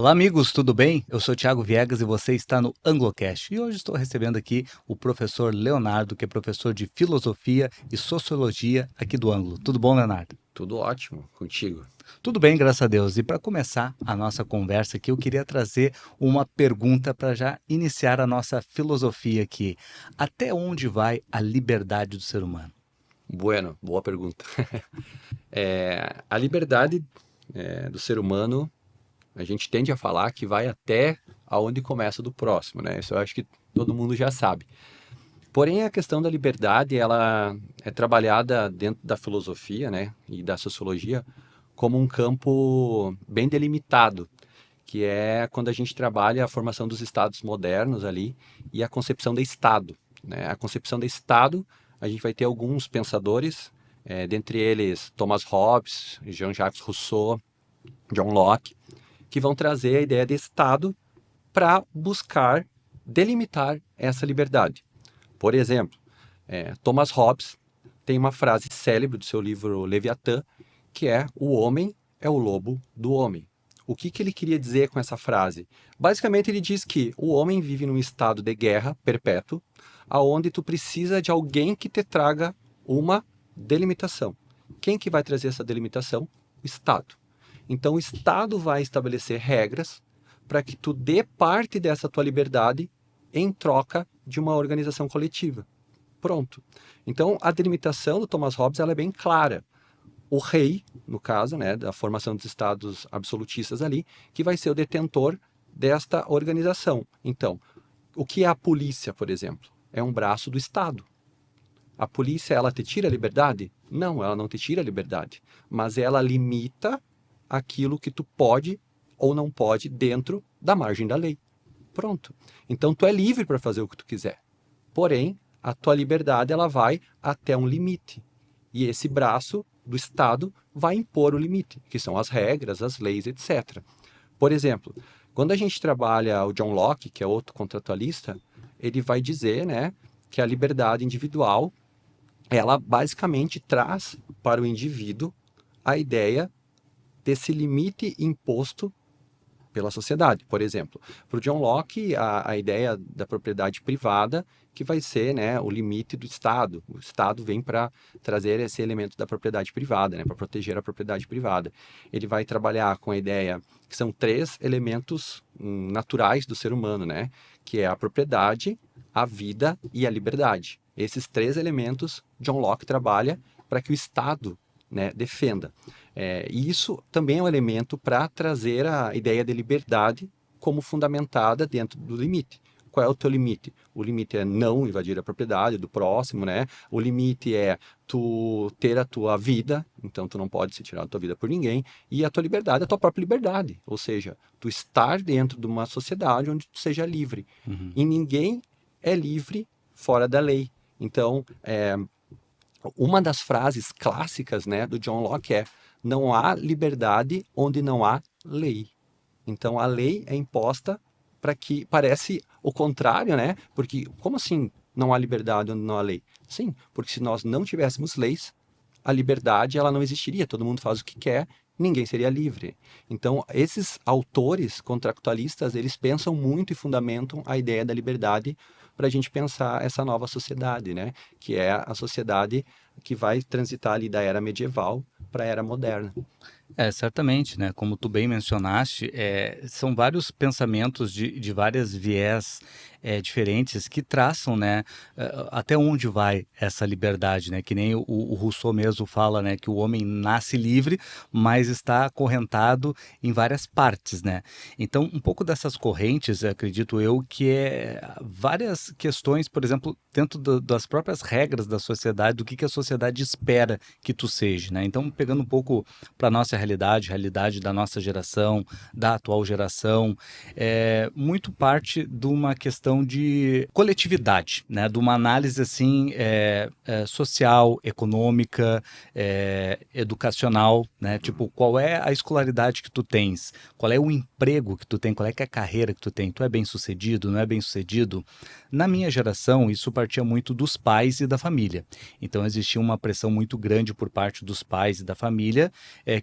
Olá, amigos, tudo bem? Eu sou Thiago Viegas e você está no Anglocast. E hoje estou recebendo aqui o professor Leonardo, que é professor de Filosofia e Sociologia aqui do Anglo. Tudo bom, Leonardo? Tudo ótimo contigo. Tudo bem, graças a Deus. E para começar a nossa conversa aqui, eu queria trazer uma pergunta para já iniciar a nossa filosofia aqui. Até onde vai a liberdade do ser humano? Bueno, boa pergunta. A liberdade do ser humano, a gente tende a falar que vai até aonde começa do próximo, né? Isso eu acho que todo mundo já sabe. Porém, a questão da liberdade, ela é trabalhada dentro da filosofia, né, e da sociologia como um campo bem delimitado, que é quando a gente trabalha a formação dos estados modernos ali e a concepção de Estado, né? A concepção de Estado, a gente vai ter alguns pensadores, dentre eles Thomas Hobbes, Jean-Jacques Rousseau, John Locke, que vão trazer a ideia de Estado para buscar delimitar essa liberdade. Por exemplo, Thomas Hobbes tem uma frase célebre do seu livro Leviatã, que é: o homem é o lobo do homem. O que ele queria dizer com essa frase? Basicamente, ele diz que o homem vive num estado de guerra perpétuo, aonde tu precisa de alguém que te traga uma delimitação. Quem que vai trazer essa delimitação? O Estado. Então, o Estado vai estabelecer regras para que tu dê parte dessa tua liberdade em troca de uma organização coletiva. Pronto. Então, a delimitação do Thomas Hobbes ela é bem clara. O rei, no caso, né, da formação dos estados absolutistas ali, que vai ser o detentor desta organização. Então, o que é a polícia, por exemplo? É um braço do Estado. A polícia, ela te tira a liberdade? Não, ela não te tira a liberdade. Mas ela limita aquilo que tu pode ou não pode dentro da margem da lei. Pronto. Então, tu é livre para fazer o que tu quiser. Porém, a tua liberdade ela vai até um limite. E esse braço do Estado vai impor o limite, que são as regras, as leis, etc. Por exemplo, quando a gente trabalha o John Locke, que é outro contratualista, ele vai dizer, né, que a liberdade individual, ela basicamente traz para o indivíduo a ideia desse limite imposto pela sociedade. Por exemplo, para o John Locke, a ideia da propriedade privada, que vai ser, né, o limite do Estado. O Estado vem para trazer esse elemento da propriedade privada, né, para proteger a propriedade privada. Ele vai trabalhar com a ideia que são três elementos naturais do ser humano, né, que é a propriedade, a vida e a liberdade. Esses três elementos, John Locke trabalha para que o Estado, né, defenda. E isso também é um elemento para trazer a ideia de liberdade como fundamentada dentro do limite. Qual é o teu limite? O limite é não invadir a propriedade do próximo, né? O limite é tu ter a tua vida, então tu não pode se tirar a tua vida por ninguém, e a tua liberdade é a tua própria liberdade, ou seja, tu estar dentro de uma sociedade onde tu seja livre. Uhum. E ninguém é livre fora da lei. Então, uma das frases clássicas, né, do John Locke é: não há liberdade onde não há lei. Então a lei é imposta para que parece o contrário, né? Porque como assim não há liberdade onde não há lei? Sim, porque se nós não tivéssemos leis, a liberdade ela não existiria. Todo mundo faz o que quer, ninguém seria livre. Então esses autores contractualistas eles pensam muito e fundamentam a ideia da liberdade para a gente pensar essa nova sociedade, né? Que é a sociedade que vai transitar ali da era medieval para a era moderna. Certamente, né? Como tu bem mencionaste, são vários pensamentos de várias viés diferentes que traçam, né, até onde vai essa liberdade, né? Que nem o Rousseau mesmo fala, né, que o homem nasce livre, mas está acorrentado em várias partes, né? Então, um pouco dessas correntes, acredito eu, que é várias questões, por exemplo, dentro das próprias regras da sociedade, do que a sociedade espera que tu seja, né? Então, pegando um pouco para a nossa realidade da nossa geração, da atual geração, muito parte de uma questão de coletividade, né? De uma análise assim social, econômica, educacional, né? Tipo, qual é a escolaridade que tu tens? Qual é o emprego que tu tem? Qual é que é a carreira que tu tem? Tu é bem sucedido? Não é bem sucedido? Na minha geração, isso partia muito dos pais e da família. Então, existia uma pressão muito grande por parte dos pais e da família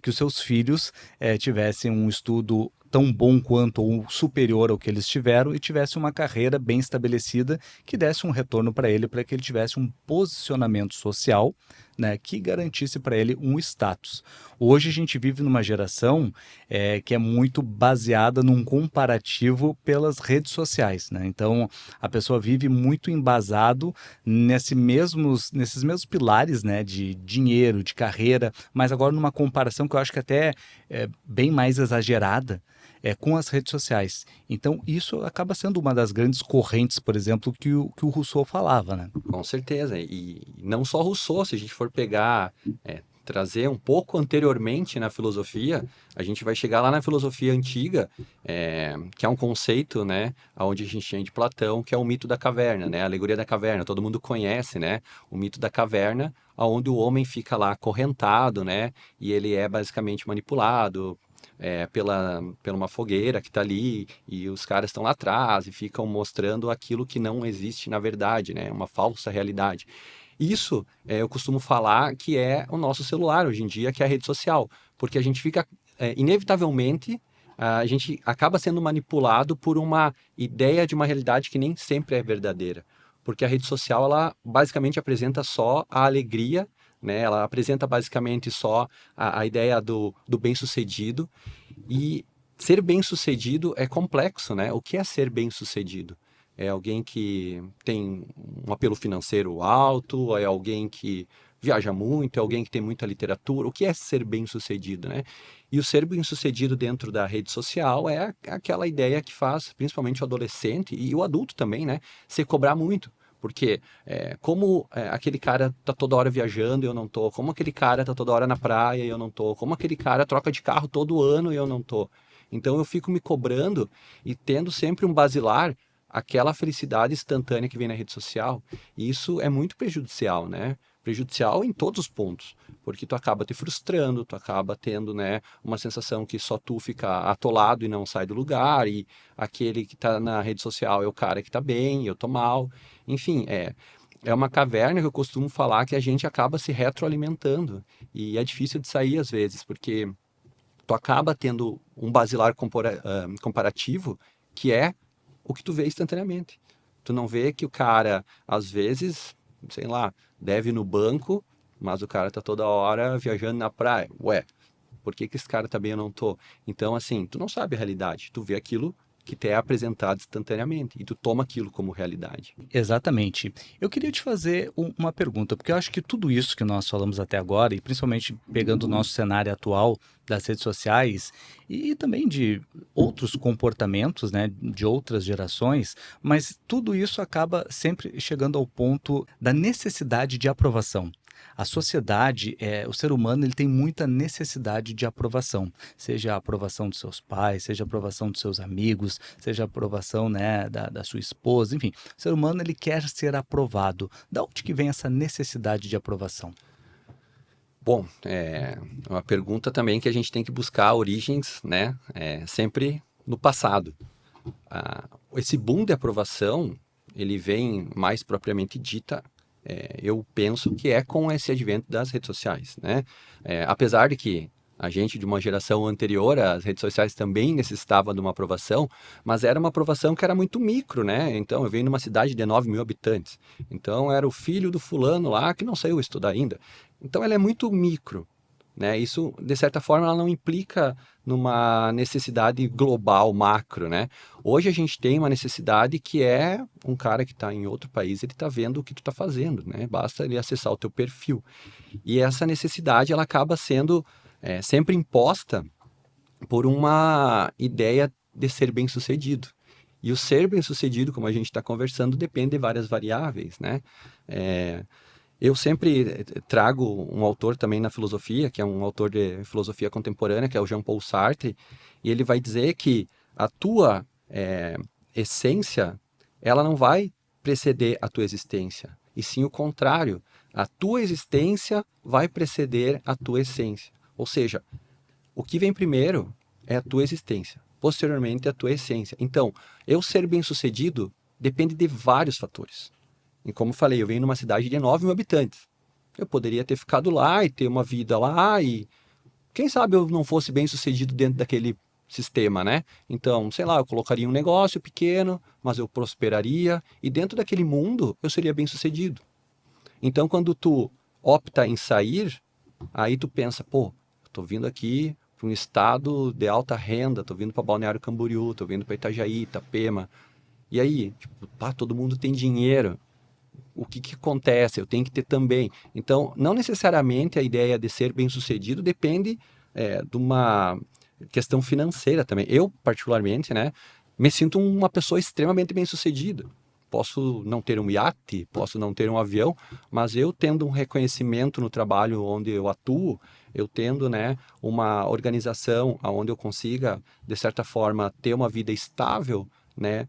que os seus filhos tivessem um estudo tão bom quanto ou superior ao que eles tiveram e tivesse uma carreira bem estabelecida que desse um retorno para que ele tivesse um posicionamento social, né, que garantisse para ele um status. Hoje a gente vive numa geração que é muito baseada num comparativo pelas redes sociais, né? Então a pessoa vive muito embasado nesses mesmos pilares, né, de dinheiro, de carreira, mas agora numa comparação que eu acho que até é bem mais exagerada com as redes sociais. Então, isso acaba sendo uma das grandes correntes, por exemplo, que o Rousseau falava, né? Com certeza. E não só Rousseau, se a gente for pegar, trazer um pouco anteriormente na filosofia, a gente vai chegar lá na filosofia antiga, que é um conceito, né, onde a gente tinha de Platão, que é o mito da caverna, né, a alegoria da caverna. Todo mundo conhece, né, o mito da caverna, onde o homem fica lá acorrentado, né, e ele é basicamente manipulado, pela uma fogueira que está ali, e os caras estão lá atrás e ficam mostrando aquilo que não existe na verdade, né? Uma falsa realidade. Isso, eu costumo falar que é o nosso celular hoje em dia, que é a rede social, porque a gente fica, inevitavelmente, a gente acaba sendo manipulado por uma ideia de uma realidade que nem sempre é verdadeira. Porque a rede social, ela basicamente apresenta só a alegria, né? Ela apresenta basicamente só a ideia do bem-sucedido, e ser bem-sucedido é complexo, né? O que é ser bem-sucedido? É alguém que tem um apelo financeiro alto? É alguém que viaja muito? É alguém que tem muita literatura? O que é ser bem-sucedido, né? E o ser bem-sucedido dentro da rede social é aquela ideia que faz, principalmente o adolescente e o adulto também, né? Se cobrar muito. Porque aquele cara tá toda hora viajando e eu não tô, como aquele cara tá toda hora na praia e eu não tô, como aquele cara troca de carro todo ano e eu não tô. Então eu fico me cobrando e tendo sempre um basilar aquela felicidade instantânea que vem na rede social. E isso é muito prejudicial, né? Prejudicial em todos os pontos, porque tu acaba te frustrando, tu acaba tendo, né, uma sensação que só tu fica atolado e não sai do lugar, e aquele que tá na rede social é o cara que tá bem, eu tô mal. Enfim, é uma caverna que eu costumo falar que a gente acaba se retroalimentando. E é difícil de sair às vezes, porque tu acaba tendo um basilar comparativo que é o que tu vê instantaneamente. Tu não vê que o cara, às vezes, sei lá, deve ir no banco, mas o cara tá toda hora viajando na praia. Ué, por que esse cara tá bem e eu não tô? Então, assim, tu não sabe a realidade. Tu vê aquilo que te é apresentado instantaneamente e tu toma aquilo como realidade. Exatamente. Eu queria te fazer uma pergunta, porque eu acho que tudo isso que nós falamos até agora, e principalmente pegando o nosso cenário atual das redes sociais e também de outros comportamentos, né, de outras gerações, mas tudo isso acaba sempre chegando ao ponto da necessidade de aprovação. A sociedade, o ser humano, ele tem muita necessidade de aprovação, seja a aprovação dos seus pais, seja a aprovação dos seus amigos, seja a aprovação, né, da sua esposa, enfim. O ser humano, ele quer ser aprovado. Da onde que vem essa necessidade de aprovação? Bom, é uma pergunta também que a gente tem que buscar origens, né? Sempre no passado. Esse boom de aprovação, ele vem mais propriamente dita, eu penso que é com esse advento das redes sociais, né? Apesar de que a gente de uma geração anterior, as redes sociais também necessitavam de uma aprovação, mas era uma aprovação que era muito micro, né? Então, eu venho numa cidade de 9 mil habitantes. Então, era o filho do fulano lá que não saiu estudar ainda. Então, ela é muito micro, né? Isso, de certa forma, ela não implica numa necessidade global, macro, né? Hoje a gente tem uma necessidade que é um cara que está em outro país, ele está vendo o que tu está fazendo, né? Basta ele acessar o teu perfil. E essa necessidade, ela acaba sendo sempre imposta por uma ideia de ser bem-sucedido. E o ser bem-sucedido, como a gente está conversando, depende de várias variáveis, né? Eu sempre trago um autor também na filosofia, que é um autor de filosofia contemporânea, que é o Jean-Paul Sartre, e ele vai dizer que a tua essência, ela não vai preceder a tua existência, e sim o contrário. A tua existência vai preceder a tua essência. Ou seja, o que vem primeiro é a tua existência, posteriormente a tua essência. Então, eu ser bem-sucedido depende de vários fatores. E como falei, eu venho numa cidade de 9 mil habitantes. Eu poderia ter ficado lá e ter uma vida lá e quem sabe eu não fosse bem-sucedido dentro daquele sistema, né? Então, sei lá, eu colocaria um negócio pequeno, mas eu prosperaria e dentro daquele mundo eu seria bem-sucedido. Então, quando tu opta em sair, aí tu pensa, pô, eu tô vindo aqui para um estado de alta renda, tô vindo para Balneário Camboriú, tô vindo para Itajaí, Itapema. E aí, tipo, pá, todo mundo tem dinheiro. O que que acontece? Eu tenho que ter também. Então, não necessariamente a ideia de ser bem-sucedido depende de uma questão financeira também. Eu, particularmente, né, me sinto uma pessoa extremamente bem-sucedida. Posso não ter um iate, posso não ter um avião, mas eu tendo um reconhecimento no trabalho onde eu atuo, eu tendo, né, uma organização onde eu consiga, de certa forma, ter uma vida estável, né,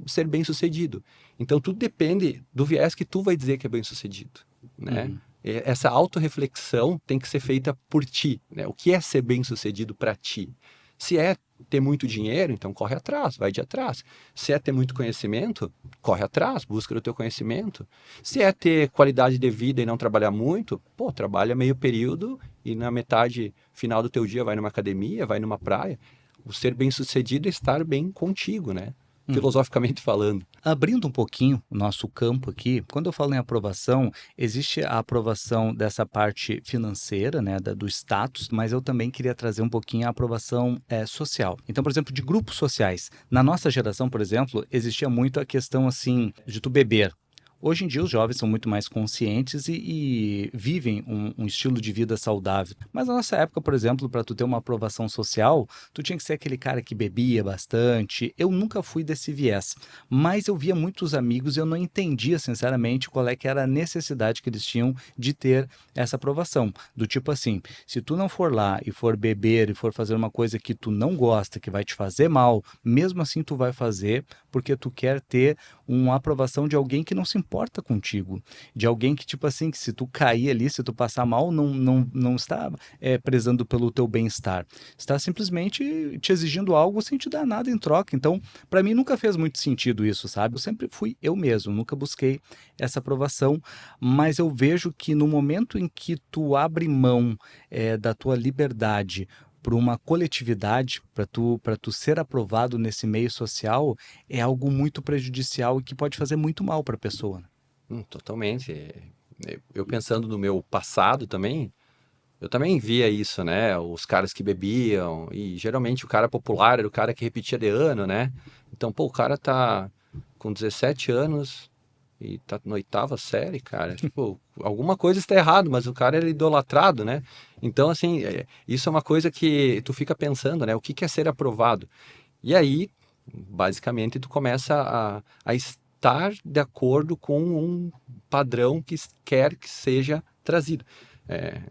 ser bem-sucedido. Então, tudo depende do viés que tu vai dizer que é bem-sucedido, né? Uhum. Essa autorreflexão tem que ser feita por ti, né? O que é ser bem-sucedido para ti? Se é ter muito dinheiro, então corre atrás, vai de atrás. Se é ter muito conhecimento, corre atrás, busca o teu conhecimento. Se é ter qualidade de vida e não trabalhar muito, pô, trabalha meio período e na metade final do teu dia vai numa academia, vai numa praia. O ser bem-sucedido é estar bem contigo, né? Uhum. Filosoficamente falando. Abrindo um pouquinho o nosso campo aqui, quando eu falo em aprovação, existe a aprovação dessa parte financeira, né, do status, mas eu também queria trazer um pouquinho a aprovação social. Então, por exemplo, de grupos sociais. Na nossa geração, por exemplo, existia muito a questão assim de tu beber. Hoje em dia, os jovens são muito mais conscientes e vivem um estilo de vida saudável. Mas na nossa época, por exemplo, para tu ter uma aprovação social, tu tinha que ser aquele cara que bebia bastante. Eu nunca fui desse viés, mas eu via muitos amigos e eu não entendia, sinceramente, qual é que era a necessidade que eles tinham de ter essa aprovação. Do tipo assim, se tu não for lá e for beber e for fazer uma coisa que tu não gosta, que vai te fazer mal, mesmo assim tu vai fazer porque tu quer ter uma aprovação de alguém que não se importa contigo, de alguém que, tipo assim, que se tu cair ali, se tu passar mal, não está prezando pelo teu bem-estar, está simplesmente te exigindo algo sem te dar nada em troca. Então, para mim nunca fez muito sentido isso, sabe? Eu sempre fui eu mesmo, nunca busquei essa aprovação, mas eu vejo que no momento em que tu abre mão da tua liberdade para uma coletividade, para tu ser aprovado nesse meio social, é algo muito prejudicial e que pode fazer muito mal para a pessoa, né? Totalmente. Eu pensando no meu passado também, eu também via isso, né? Os caras que bebiam, e geralmente o cara popular era o cara que repetia de ano, né? Então, pô, o cara tá com 17 anos e tá na oitava série, cara. Tipo, alguma coisa está errado, mas o cara era idolatrado, né? Então, assim, isso é uma coisa que tu fica pensando, né? O que que é ser aprovado? E aí, basicamente, tu começa a estar de acordo com um padrão que quer que seja trazido.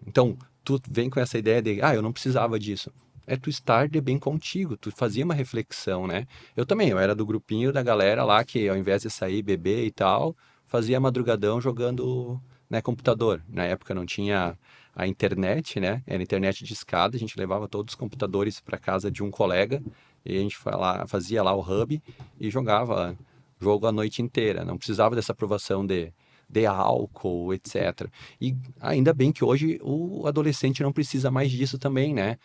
Então, tu vem com essa ideia de, eu não precisava disso. É tu estar de bem contigo, tu fazia uma reflexão, né? Eu também, eu era do grupinho da galera lá que ao invés de sair, beber e tal, fazia madrugadão jogando, né, computador. Na época não tinha a internet, né? Era internet de escada, a gente levava todos os computadores para casa de um colega e a gente fazia lá o hub e jogava jogo a noite inteira. Não precisava dessa aprovação de álcool, etc. E ainda bem que hoje o adolescente não precisa mais disso também, né?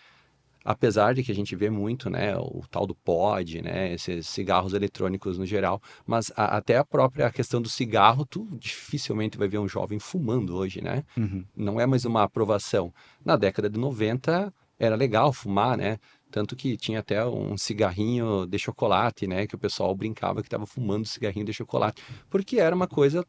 Apesar de que a gente vê muito, né, o tal do pod, né, esses cigarros eletrônicos no geral, mas até a própria questão do cigarro, tu dificilmente vai ver um jovem fumando hoje, né? Uhum. Não é mais uma aprovação. Na década de 90 era legal fumar, né? Tanto que tinha até um cigarrinho de chocolate, né? Que o pessoal brincava que estava fumando cigarrinho de chocolate, porque era uma coisa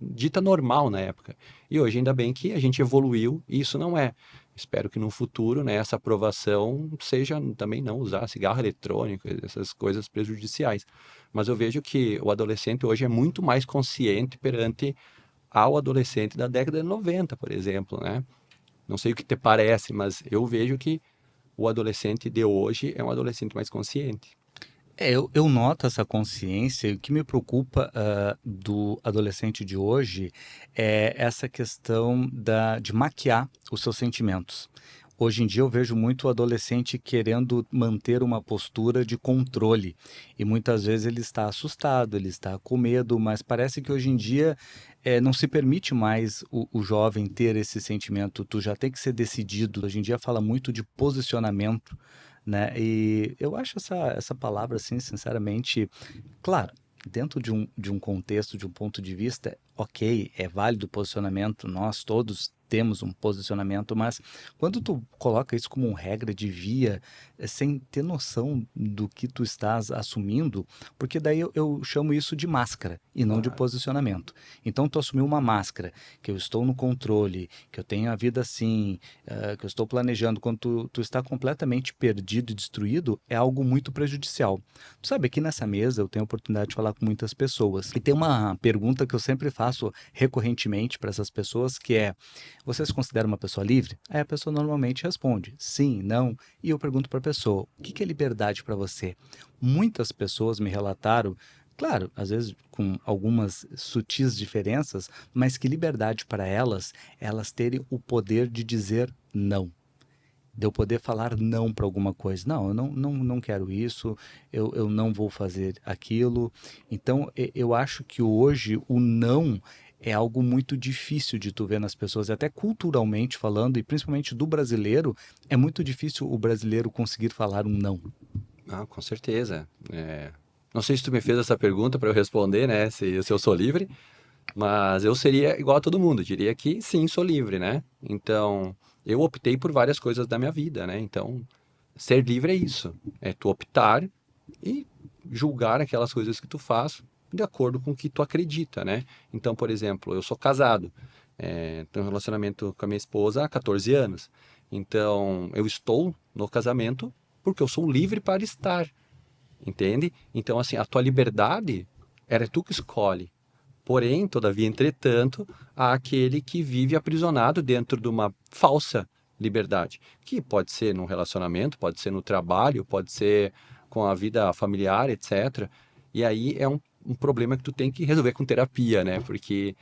dita normal na época. E hoje ainda bem que a gente evoluiu e isso não é. Espero que no futuro, né, essa aprovação seja também não usar cigarro eletrônico, essas coisas prejudiciais. Mas eu vejo que o adolescente hoje é muito mais consciente perante ao adolescente da década de 90, por exemplo, né? Não sei o que te parece, mas eu vejo que o adolescente de hoje é um adolescente mais consciente. Eu noto essa consciência e o que me preocupa do adolescente de hoje é essa questão de maquiar os seus sentimentos. Hoje em dia eu vejo muito o adolescente querendo manter uma postura de controle e muitas vezes ele está assustado, ele está com medo, mas parece que hoje em dia não se permite mais o jovem ter esse sentimento. Tu já tem que ser decidido. Hoje em dia fala muito de posicionamento, né? E eu acho essa palavra, assim, sinceramente, claro, dentro de um contexto, de um ponto de vista, ok, é válido o posicionamento, nós todos temos um posicionamento, mas quando tu coloca isso como regra de via, sem ter noção do que tu estás assumindo, porque daí eu chamo isso de máscara e não de Claro. posicionamento. Então tu assumiu uma máscara, que eu estou no controle, que eu tenho a vida assim, que eu estou planejando, quando tu está completamente perdido e destruído, é algo muito prejudicial. Tu sabe, aqui nessa mesa eu tenho a oportunidade de falar com muitas pessoas. E tem uma pergunta que eu sempre faço recorrentemente para essas pessoas, que é: você se considera uma pessoa livre? Aí a pessoa normalmente responde sim, não. E eu pergunto para a pessoa: o que é liberdade para você? Muitas pessoas me relataram, claro, às vezes com algumas sutis diferenças, mas que liberdade para elas, elas terem o poder de dizer não, de eu poder falar não para alguma coisa. Não, eu não quero isso, eu não vou fazer aquilo. Então, eu acho que hoje o não é algo muito difícil de tu ver nas pessoas, até culturalmente falando, e principalmente do brasileiro, é muito difícil o brasileiro conseguir falar um não. Ah, com certeza. Não sei se tu me fez essa pergunta para eu responder, né? Se eu sou livre, mas eu seria igual a todo mundo. Diria que sim, sou livre, né? Então, eu optei por várias coisas da minha vida, né? Então, ser livre é isso. É tu optar e julgar aquelas coisas que tu faz de acordo com o que tu acredita, né? Então, por exemplo, eu sou casado, tenho um relacionamento com a minha esposa há 14 anos. Então, eu estou no casamento porque eu sou livre para estar, entende? Então, assim, a tua liberdade era tu que escolhe. Porém, todavia, entretanto, há aquele que vive aprisionado dentro de uma falsa liberdade, que pode ser num relacionamento, pode ser no trabalho, pode ser com a vida familiar, etc. E aí é um problema que tu tem que resolver com terapia, né? Porque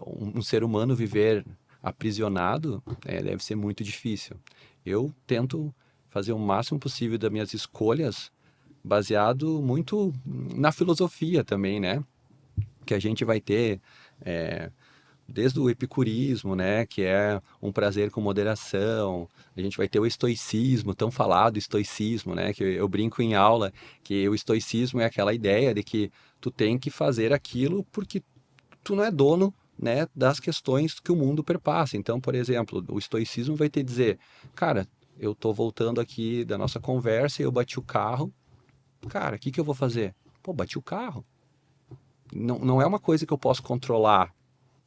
um ser humano viver aprisionado deve ser muito difícil. Eu tento fazer o máximo possível das minhas escolhas baseado muito na filosofia também, né? Que a gente vai ter é, desde o epicurismo, né, que é um prazer com moderação. A gente vai ter o estoicismo, tão falado estoicismo, né, que eu brinco em aula que o estoicismo é aquela ideia de que tu tem que fazer aquilo porque tu não é dono, né, das questões que o mundo perpassa. Então, por exemplo, o estoicismo vai te dizer, cara, eu tô voltando aqui da nossa conversa e eu bati o carro. Cara, o que que eu vou fazer? Pô, bati o carro. Não é uma coisa que eu posso controlar.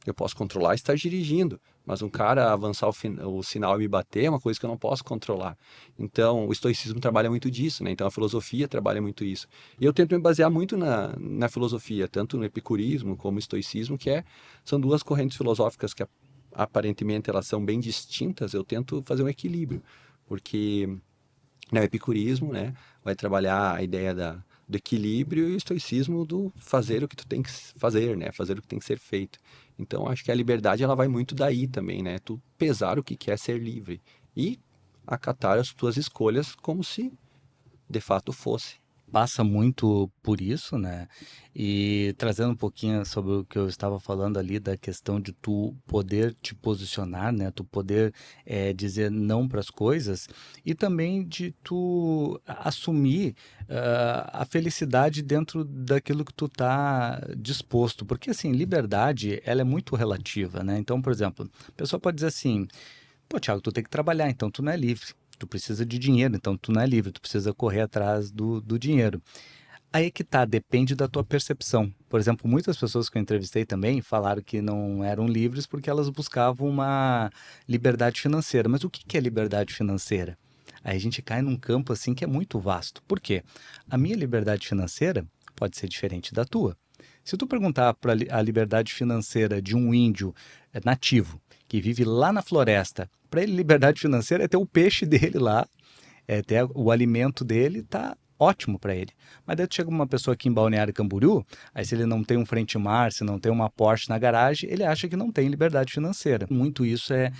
Eu posso controlar estar dirigindo, mas um cara avançar o sinal e me bater é uma coisa que eu não posso controlar. Então, o estoicismo trabalha muito disso, né? Então, a filosofia trabalha muito isso. E eu tento me basear muito na filosofia, tanto no epicurismo como no estoicismo, são duas correntes filosóficas que aparentemente elas são bem distintas. Eu tento fazer um equilíbrio, porque né, o epicurismo, né, vai trabalhar a ideia do equilíbrio e o estoicismo do fazer o que tu tem que fazer, né, fazer o que tem que ser feito. Então, acho que a liberdade ela vai muito daí também, né, tu pesar o que quer ser livre e acatar as tuas escolhas como se de fato fosse. Passa muito por isso, né? E trazendo um pouquinho sobre o que eu estava falando ali da questão de tu poder te posicionar, né? Tu poder dizer não para as coisas e também de tu assumir a felicidade dentro daquilo que tu tá disposto, porque assim, liberdade ela é muito relativa, né? Então, por exemplo, a pessoa pode dizer assim: pô, Thiago, tu tem que trabalhar, então tu não é livre. Tu precisa de dinheiro, então tu não é livre, tu precisa correr atrás do dinheiro. Aí é que tá, depende da tua percepção. Por exemplo, muitas pessoas que eu entrevistei também falaram que não eram livres porque elas buscavam uma liberdade financeira. Mas o que é liberdade financeira? Aí a gente cai num campo assim que é muito vasto. Por quê? A minha liberdade financeira pode ser diferente da tua. Se tu perguntar para a liberdade financeira de um índio nativo que vive lá na floresta, para ele liberdade financeira é ter o peixe dele lá, é ter o alimento dele, tá ótimo para ele. Mas daí chega uma pessoa aqui em Balneário Camboriú, aí se ele não tem um frente-mar, se não tem uma Porsche na garagem, ele acha que não tem liberdade financeira. Muito isso é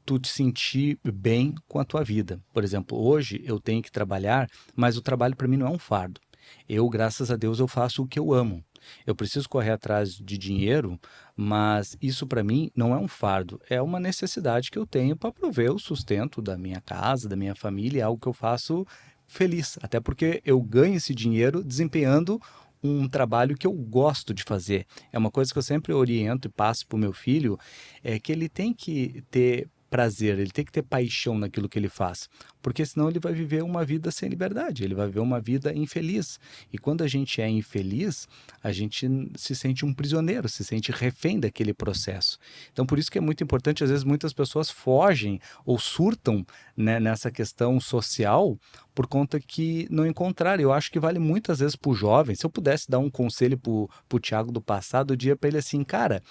tu te sentir bem com a tua vida. Por exemplo, hoje eu tenho que trabalhar, mas o trabalho para mim não é um fardo. Eu, graças a Deus, eu faço o que eu amo. Eu preciso correr atrás de dinheiro, mas isso para mim não é um fardo, é uma necessidade que eu tenho para prover o sustento da minha casa, da minha família, é algo que eu faço feliz, até porque eu ganho esse dinheiro desempenhando um trabalho que eu gosto de fazer. É uma coisa que eu sempre oriento e passo para o meu filho, é que ele tem que ter prazer, ele tem que ter paixão naquilo que ele faz, porque senão ele vai viver uma vida sem liberdade, ele vai viver uma vida infeliz. E quando a gente é infeliz, a gente se sente um prisioneiro, se sente refém daquele processo. Então, por isso que é muito importante, às vezes muitas pessoas fogem ou surtam, né, nessa questão social por conta que não encontraram. Eu acho que vale muitas vezes para o jovem. Se eu pudesse dar um conselho para o Thiago do passado, eu diria para ele assim, cara,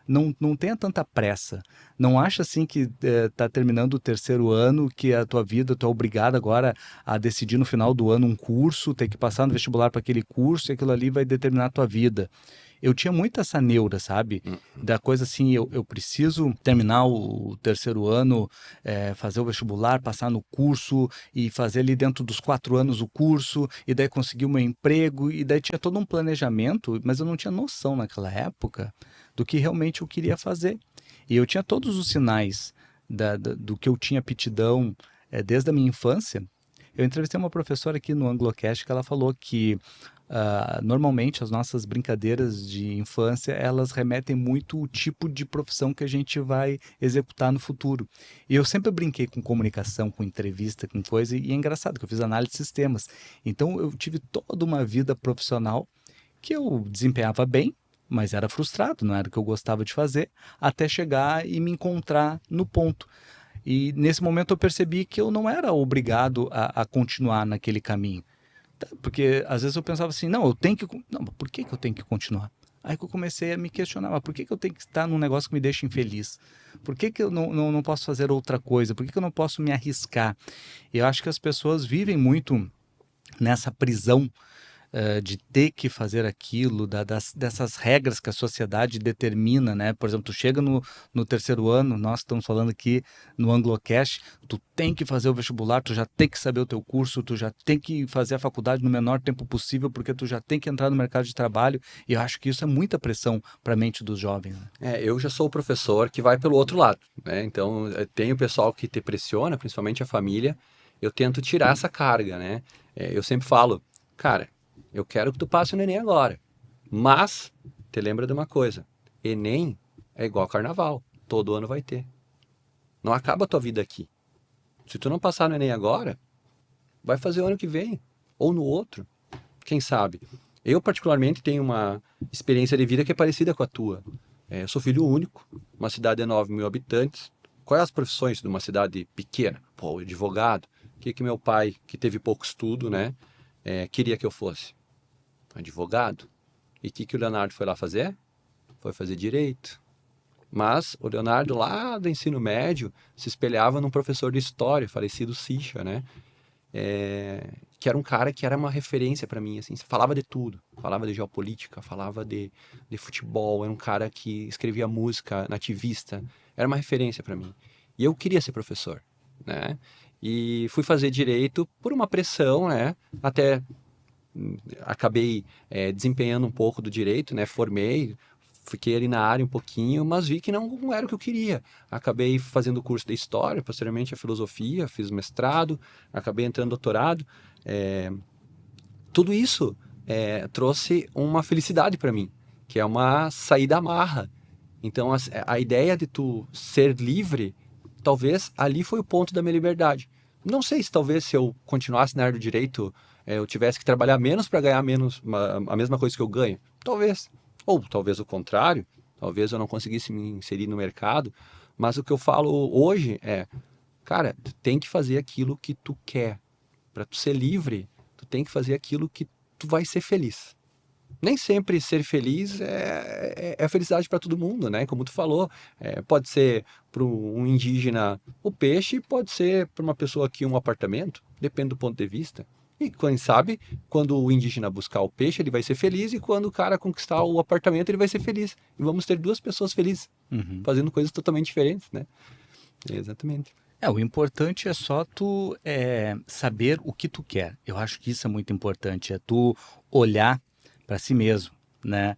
não tenha tanta pressa. Não acha assim que está terminando o terceiro ano, que a tua vida, tu é obrigado agora a decidir no final do ano um curso, ter que passar no vestibular para aquele curso e aquilo ali vai determinar a tua vida. Eu tinha muito essa neura, sabe? Uhum. Da coisa assim, eu preciso terminar o terceiro ano, fazer o vestibular, passar no curso e fazer ali dentro dos 4 anos o curso, e daí conseguir o meu emprego, e daí tinha todo um planejamento, mas eu não tinha noção naquela época do que realmente eu queria fazer. E eu tinha todos os sinais do que eu tinha aptidão desde a minha infância. Eu entrevistei uma professora aqui no Anglocast que ela falou que normalmente as nossas brincadeiras de infância, elas remetem muito o tipo de profissão que a gente vai executar no futuro. E eu sempre brinquei com comunicação, com entrevista, com coisa, e é engraçado que eu fiz análise de sistemas. Então eu tive toda uma vida profissional que eu desempenhava bem, mas era frustrado, não era o que eu gostava de fazer, até chegar e me encontrar no ponto. E nesse momento eu percebi que eu não era obrigado a continuar naquele caminho. Porque às vezes eu pensava assim, não, eu tenho que. Não, mas por que que eu tenho que continuar? Aí que eu comecei a me questionar, mas por que que eu tenho que estar num negócio que me deixa infeliz? Por que que eu não posso fazer outra coisa? Por que que eu não posso me arriscar? E eu acho que as pessoas vivem muito nessa prisão de ter que fazer aquilo, dessas regras que a sociedade determina, né? Por exemplo, tu chega no terceiro ano, nós estamos falando aqui no Anglocast, tu tem que fazer o vestibular, tu já tem que saber o teu curso, tu já tem que fazer a faculdade no menor tempo possível, porque tu já tem que entrar no mercado de trabalho, e eu acho que isso é muita pressão para a mente dos jovens, né? Eu já sou o professor que vai pelo outro lado, né? Então, tem o pessoal que te pressiona, principalmente a família. Eu tento tirar essa carga, né? Eu sempre falo, cara, eu quero que tu passe no Enem agora. Mas, te lembra de uma coisa, Enem é igual carnaval, todo ano vai ter. Não acaba a tua vida aqui. Se tu não passar no Enem agora, vai fazer o ano que vem, ou no outro, quem sabe. Eu, particularmente, tenho uma experiência de vida que é parecida com a tua. Eu sou filho único, uma cidade de 9 mil habitantes. Quais as profissões de uma cidade pequena? Pô, advogado. O que meu pai, que teve pouco estudo, né, queria que eu fosse? Advogado. E o que o Leonardo foi lá fazer? Foi fazer direito. Mas o Leonardo, lá do ensino médio, se espelhava num professor de história, falecido Sicha, né? Que era um cara que era uma referência para mim, assim, falava de tudo, falava de geopolítica, falava de futebol, era um cara que escrevia música nativista, era uma referência para mim. E eu queria ser professor, né? E fui fazer direito por uma pressão, né? Até acabei desempenhando um pouco do direito, né? Formei, fiquei ali na área um pouquinho, mas vi que não era o que eu queria. Acabei fazendo o curso de História, posteriormente a Filosofia, fiz mestrado, acabei entrando no doutorado. É, Tudo isso trouxe uma felicidade para mim, que é uma saída amarra. Então, a ideia de tu ser livre, talvez ali foi o ponto da minha liberdade. Não sei se talvez se eu continuasse na área do direito, eu tivesse que trabalhar menos para ganhar menos, a mesma coisa que eu ganho. Talvez. Ou talvez o contrário. Talvez eu não conseguisse me inserir no mercado. Mas o que eu falo hoje é, cara, tu tem que fazer aquilo que tu quer. Para tu ser livre, tu tem que fazer aquilo que tu vai ser feliz. Nem sempre ser feliz é felicidade para todo mundo, né? Como tu falou, pode ser para um indígena o peixe, pode ser para uma pessoa aqui um apartamento, depende do ponto de vista. E quem sabe, quando o indígena buscar o peixe, ele vai ser feliz, e quando o cara conquistar o apartamento, ele vai ser feliz. E vamos ter duas pessoas felizes, Uhum. fazendo coisas totalmente diferentes, né? Exatamente. O importante é só tu saber o que tu quer. Eu acho que isso é muito importante, é tu olhar para si mesmo, né?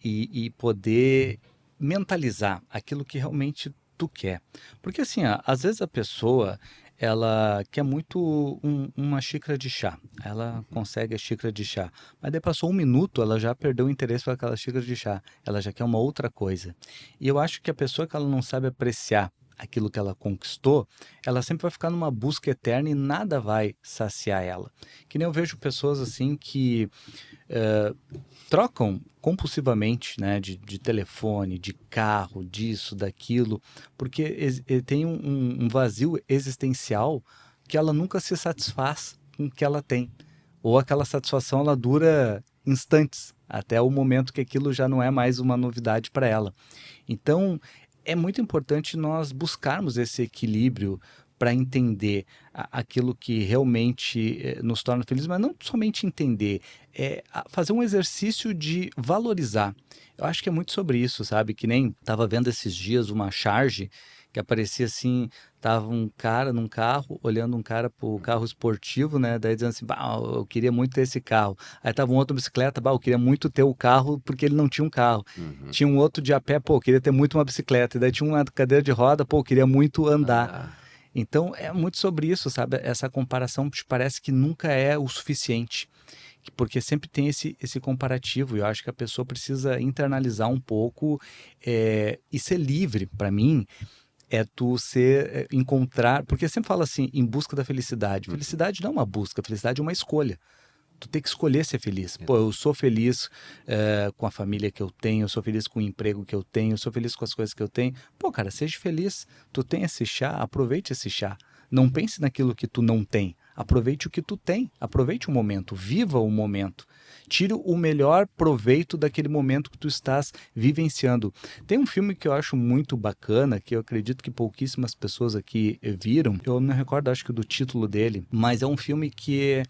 E poder mentalizar aquilo que realmente tu quer. Porque assim, às vezes a pessoa ela quer muito uma xícara de chá. Ela consegue a xícara de chá. Mas daí passou um minuto, ela já perdeu o interesse por aquela xícara de chá. Ela já quer uma outra coisa. E eu acho que a pessoa que ela não sabe apreciar aquilo que ela conquistou, ela sempre vai ficar numa busca eterna e nada vai saciar ela. Que nem eu vejo pessoas assim que eh, trocam compulsivamente, né, de telefone, de carro, disso, daquilo, porque tem um vazio existencial que ela nunca se satisfaz com o que ela tem. Ou aquela satisfação ela dura instantes, até o momento que aquilo já não é mais uma novidade para ela. Então, é muito importante nós buscarmos esse equilíbrio para entender aquilo que realmente nos torna felizes, mas não somente entender, fazer um exercício de valorizar. Eu acho que é muito sobre isso, sabe? Que nem estava vendo esses dias uma charge que aparecia assim, tava um cara num carro, olhando um cara pro carro esportivo, né? Daí dizendo assim, bah, eu queria muito ter esse carro. Aí tava um outro bicicleta, bah, eu queria muito ter o carro porque ele não tinha um carro. Uhum. Tinha um outro de a pé, pô, eu queria ter muito uma bicicleta. E daí tinha uma cadeira de roda, pô, eu queria muito andar. Andar. Então é muito sobre isso, sabe? Essa comparação te parece que nunca é o suficiente, porque sempre tem esse comparativo. E eu acho que a pessoa precisa internalizar um pouco e ser livre. Para mim, é tu encontrar, porque sempre fala assim, em busca da felicidade. Uhum. Felicidade não é uma busca, felicidade é uma escolha. Tu tem que escolher ser feliz. Pô, eu Exato. sou feliz com a família que eu tenho, eu sou feliz com o emprego que eu tenho, eu sou feliz com as coisas que eu tenho. Pô, cara, seja feliz. Tu tem esse chá, aproveite esse chá. Não pense naquilo que tu não tem. Aproveite o que tu tem. Aproveite o momento. Viva o momento. Tire o melhor proveito daquele momento que tu estás vivenciando. Tem um filme que eu acho muito bacana, que eu acredito que pouquíssimas pessoas aqui viram. Eu não recordo, acho que do título dele, mas é um filme que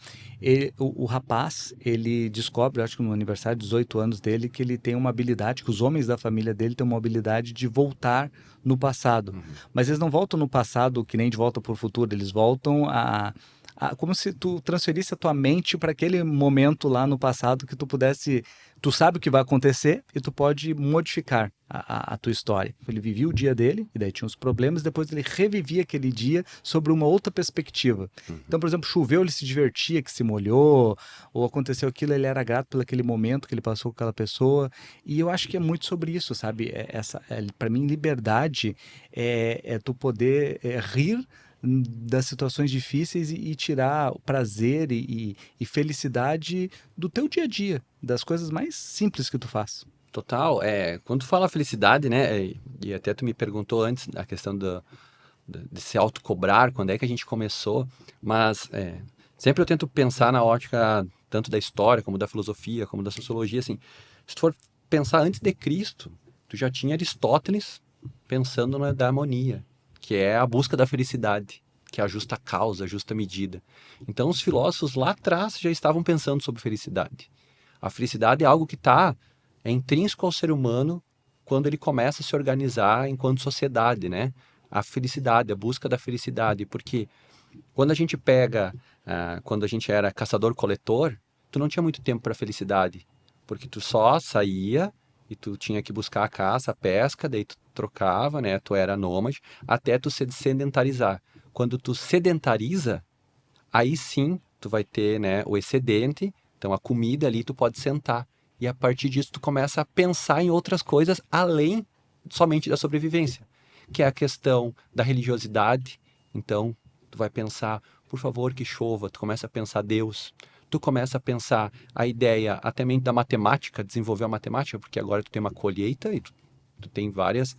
o rapaz, ele descobre, acho que no aniversário de 18 anos dele, que ele tem uma habilidade, que os homens da família dele têm uma habilidade de voltar no passado. Uhum. Mas eles não voltam no passado que nem de volta para o futuro, eles voltam como se tu transferisse a tua mente para aquele momento lá no passado que tu pudesse, tu sabe o que vai acontecer e tu pode modificar a tua história. Ele vivia o dia dele e daí tinha os problemas, depois ele revivia aquele dia sobre uma outra perspectiva. Uhum. Então, por exemplo, choveu, ele se divertia, que se molhou, ou aconteceu aquilo, ele era grato pelo aquele momento que ele passou com aquela pessoa. E eu acho que é muito sobre isso, sabe? Para mim, liberdade é tu poder rir das situações difíceis e tirar o prazer e felicidade do teu dia a dia, das coisas mais simples que tu faz. Total, quando tu fala felicidade, né, e até tu me perguntou antes a questão de se autocobrar, quando é que a gente começou, mas sempre eu tento pensar na ótica tanto da história, como da filosofia, como da sociologia, assim, se tu for pensar antes de Cristo, tu já tinha Aristóteles pensando na harmonia, que é a busca da felicidade, que é a justa causa, a justa medida. Então os filósofos lá atrás já estavam pensando sobre felicidade. A felicidade é algo que é intrínseco ao ser humano quando ele começa a se organizar enquanto sociedade, né? A felicidade, a busca da felicidade, porque quando a gente pega, quando a gente era caçador-coletor, tu não tinha muito tempo para felicidade, porque tu só saía e tu tinha que buscar a caça, a pesca, daí tu trocava, né? Tu era nômade, até tu se sedentarizar. Quando tu sedentariza, aí sim tu vai ter, né, o excedente, então a comida ali tu pode sentar. E a partir disso tu começa a pensar em outras coisas além somente da sobrevivência, que é a questão da religiosidade. Então tu vai pensar, por favor, que chova, tu começa a pensar Deus. Tu começa a pensar a ideia até mesmo da matemática, desenvolver a matemática, porque agora tu tem uma colheita e tu tem várias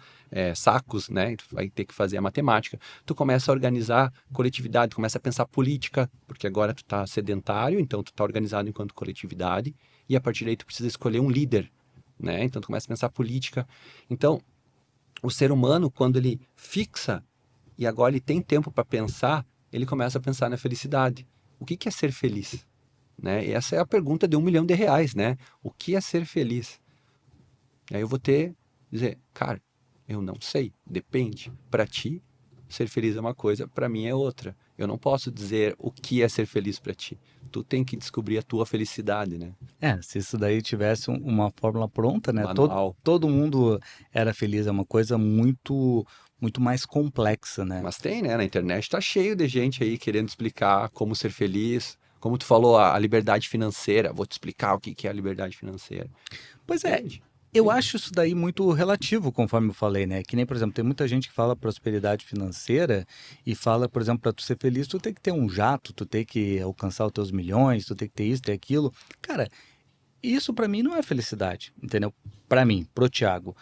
sacos, né? Tu vai ter que fazer a matemática. Tu começa a organizar coletividade, tu começa a pensar política, porque agora tu tá sedentário, então tu tá organizado enquanto coletividade, e a partir daí tu precisa escolher um líder, né? Então tu começa a pensar política. Então, o ser humano, quando ele fixa e agora ele tem tempo para pensar, ele começa a pensar na felicidade. O que é ser feliz? Né? E essa é a pergunta de R$ 1 milhão, né? O que é ser feliz? Aí eu vou dizer, cara, eu não sei, depende. Para ti, ser feliz é uma coisa, para mim é outra. Eu não posso dizer o que é ser feliz para ti. Tu tem que descobrir a tua felicidade, né? Se isso daí tivesse uma fórmula pronta, né? Todo, Manual. todo mundo era feliz. É uma coisa muito, muito mais complexa, né? Mas tem, né? Na internet tá cheio de gente aí querendo explicar como ser feliz. Como tu falou, a liberdade financeira. Vou te explicar o que que é a liberdade financeira. Pois é, Entende? eu Tem. acho isso daí muito relativo, conforme eu falei, né? Que nem, por exemplo, tem muita gente que fala prosperidade financeira e fala, por exemplo, para tu ser feliz, tu tem que ter um jato, tu tem que alcançar os teus milhões, tu tem que ter isso, ter aquilo. Cara, isso para mim não é felicidade, entendeu? Para mim, pro Thiago.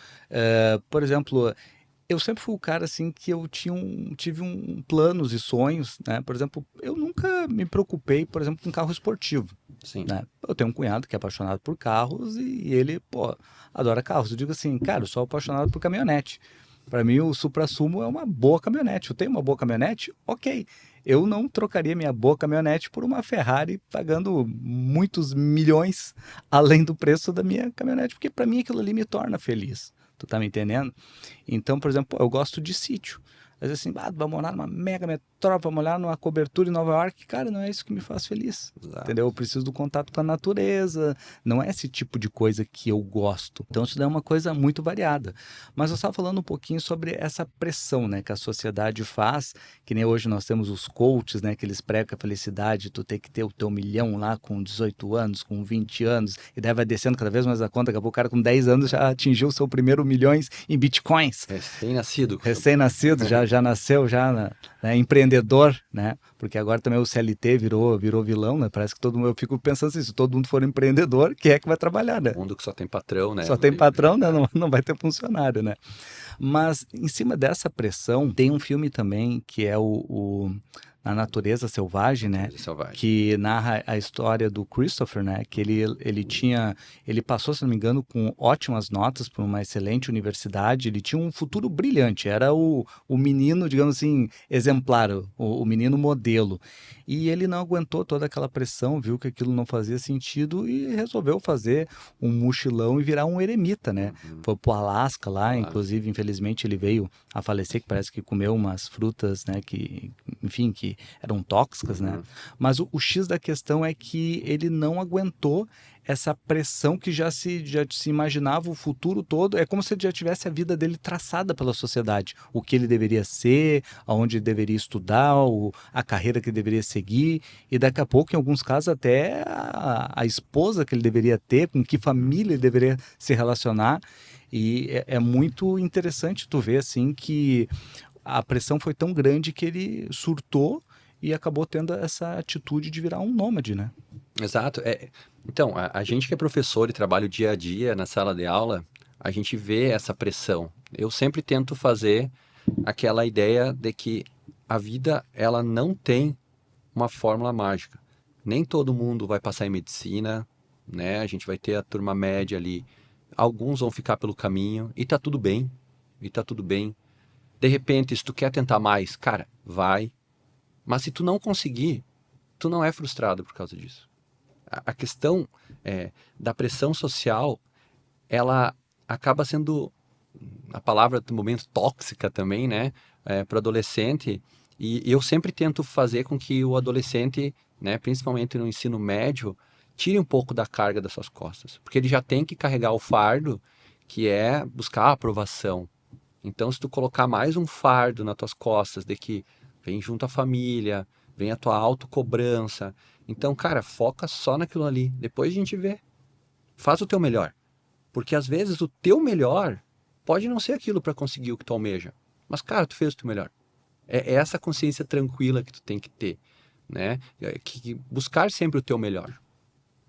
Por exemplo, eu sempre fui o cara assim que eu tive planos e sonhos, né? Por exemplo, eu nunca me preocupei, por exemplo, com carro esportivo, Sim. né? Eu tenho um cunhado que é apaixonado por carros e ele, pô, adora carros. Eu digo assim, cara, eu sou apaixonado por caminhonete. Para mim, o Suprassumo é uma boa caminhonete. Eu tenho uma boa caminhonete? Ok. Eu não trocaria minha boa caminhonete por uma Ferrari pagando muitos milhões além do preço da minha caminhonete, porque para mim aquilo ali me torna feliz. Tu tá me entendendo? Então, por exemplo, eu gosto de sítio. Às vezes assim, vai morar numa mega metrópole, vai morar numa cobertura em Nova York. Cara, não é isso que me faz feliz. Exato. Entendeu? Eu preciso do contato com a natureza. Não é esse tipo de coisa que eu gosto. Então, isso daí é uma coisa muito variada. Mas eu estava falando um pouquinho sobre essa pressão, né, que a sociedade faz. Que nem hoje nós temos os coaches, né, que eles pregam que a felicidade, tu tem que ter o teu milhão lá com 18 anos, com 20 anos, e daí vai descendo cada vez mais a conta. Acabou o cara com 10 anos já atingiu o seu primeiro milhões em bitcoins. Recém-nascido. Recém-nascido, já nasceu, né, empreendedor, né? Porque agora também o CLT virou vilão, né? Parece que todo mundo, eu fico pensando assim, se todo mundo for empreendedor, quem é que vai trabalhar, né? Mundo que só tem patrão, né? Só tem patrão, né? Não vai ter funcionário, né? Mas em cima dessa pressão, tem um filme também que é o A Natureza Selvagem, né? Natureza selvagem. Que narra a história do Christopher, né? Que ele passou, se não me engano, com ótimas notas para uma excelente universidade. Ele tinha um futuro brilhante. Era o menino, digamos assim, exemplar, o menino modelo. E ele não aguentou toda aquela pressão, viu que aquilo não fazia sentido e resolveu fazer um mochilão e virar um eremita, né? Uhum. Foi pro Alasca lá, Alasca. inclusive, infelizmente, ele veio a falecer, que parece que comeu umas frutas, né, que, enfim, que eram tóxicas, né? Uhum. Mas o X da questão é que ele não aguentou essa pressão que já se imaginava o futuro todo. É como se ele já tivesse a vida dele traçada pela sociedade. O que ele deveria ser, aonde ele deveria estudar, a carreira que ele deveria seguir. E daqui a pouco, em alguns casos, até a esposa que ele deveria ter, com que família ele deveria se relacionar. E é muito interessante tu ver assim que a pressão foi tão grande que ele surtou e acabou tendo essa atitude de virar um nômade, né? Exato. Então, a gente que é professor e trabalha o dia a dia na sala de aula, a gente vê essa pressão. Eu sempre tento fazer aquela ideia de que a vida, ela não tem uma fórmula mágica. Nem todo mundo vai passar em medicina, né? A gente vai ter a turma média ali. Alguns vão ficar pelo caminho e tá tudo bem. E tá tudo bem. De repente, se tu quer tentar mais, cara, vai. Mas se tu não conseguir, tu não é frustrado por causa disso. A questão da pressão social, ela acaba sendo, a palavra do momento, tóxica também, né? Para o adolescente. E eu sempre tento fazer com que o adolescente, né, principalmente no ensino médio, tire um pouco da carga das suas costas. Porque ele já tem que carregar o fardo, que é buscar a aprovação. Então, se tu colocar mais um fardo nas tuas costas, de que vem junto a família, vem a tua autocobrança. Então, cara, foca só naquilo ali. Depois a gente vê. Faz o teu melhor. Porque às vezes o teu melhor pode não ser aquilo para conseguir o que tu almeja. Mas, cara, tu fez o teu melhor. É essa consciência tranquila que tu tem que ter, né? Que buscar sempre o teu melhor.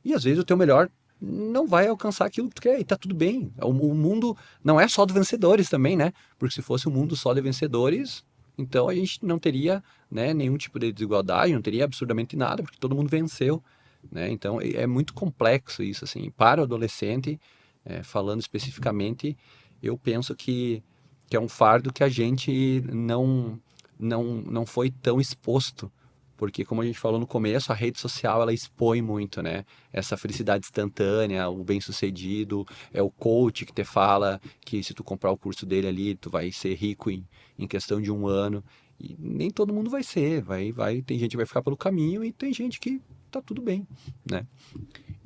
E às vezes o teu melhor não vai alcançar aquilo que tu quer, e tá tudo bem. O mundo não é só de vencedores também, né? Porque se fosse um mundo só de vencedores, então a gente não teria, né, nenhum tipo de desigualdade, não teria absurdamente nada, porque todo mundo venceu, né? Então é muito complexo isso, assim. Para o adolescente, falando especificamente, eu penso que é um fardo que a gente não foi tão exposto, porque como a gente falou no começo, a rede social ela expõe muito, né? Essa felicidade instantânea, o bem-sucedido, é o coach que te fala que se tu comprar o curso dele ali, tu vai ser rico em questão de um ano. E nem todo mundo vai ser, tem gente que vai ficar pelo caminho e tem gente que tá tudo bem, né?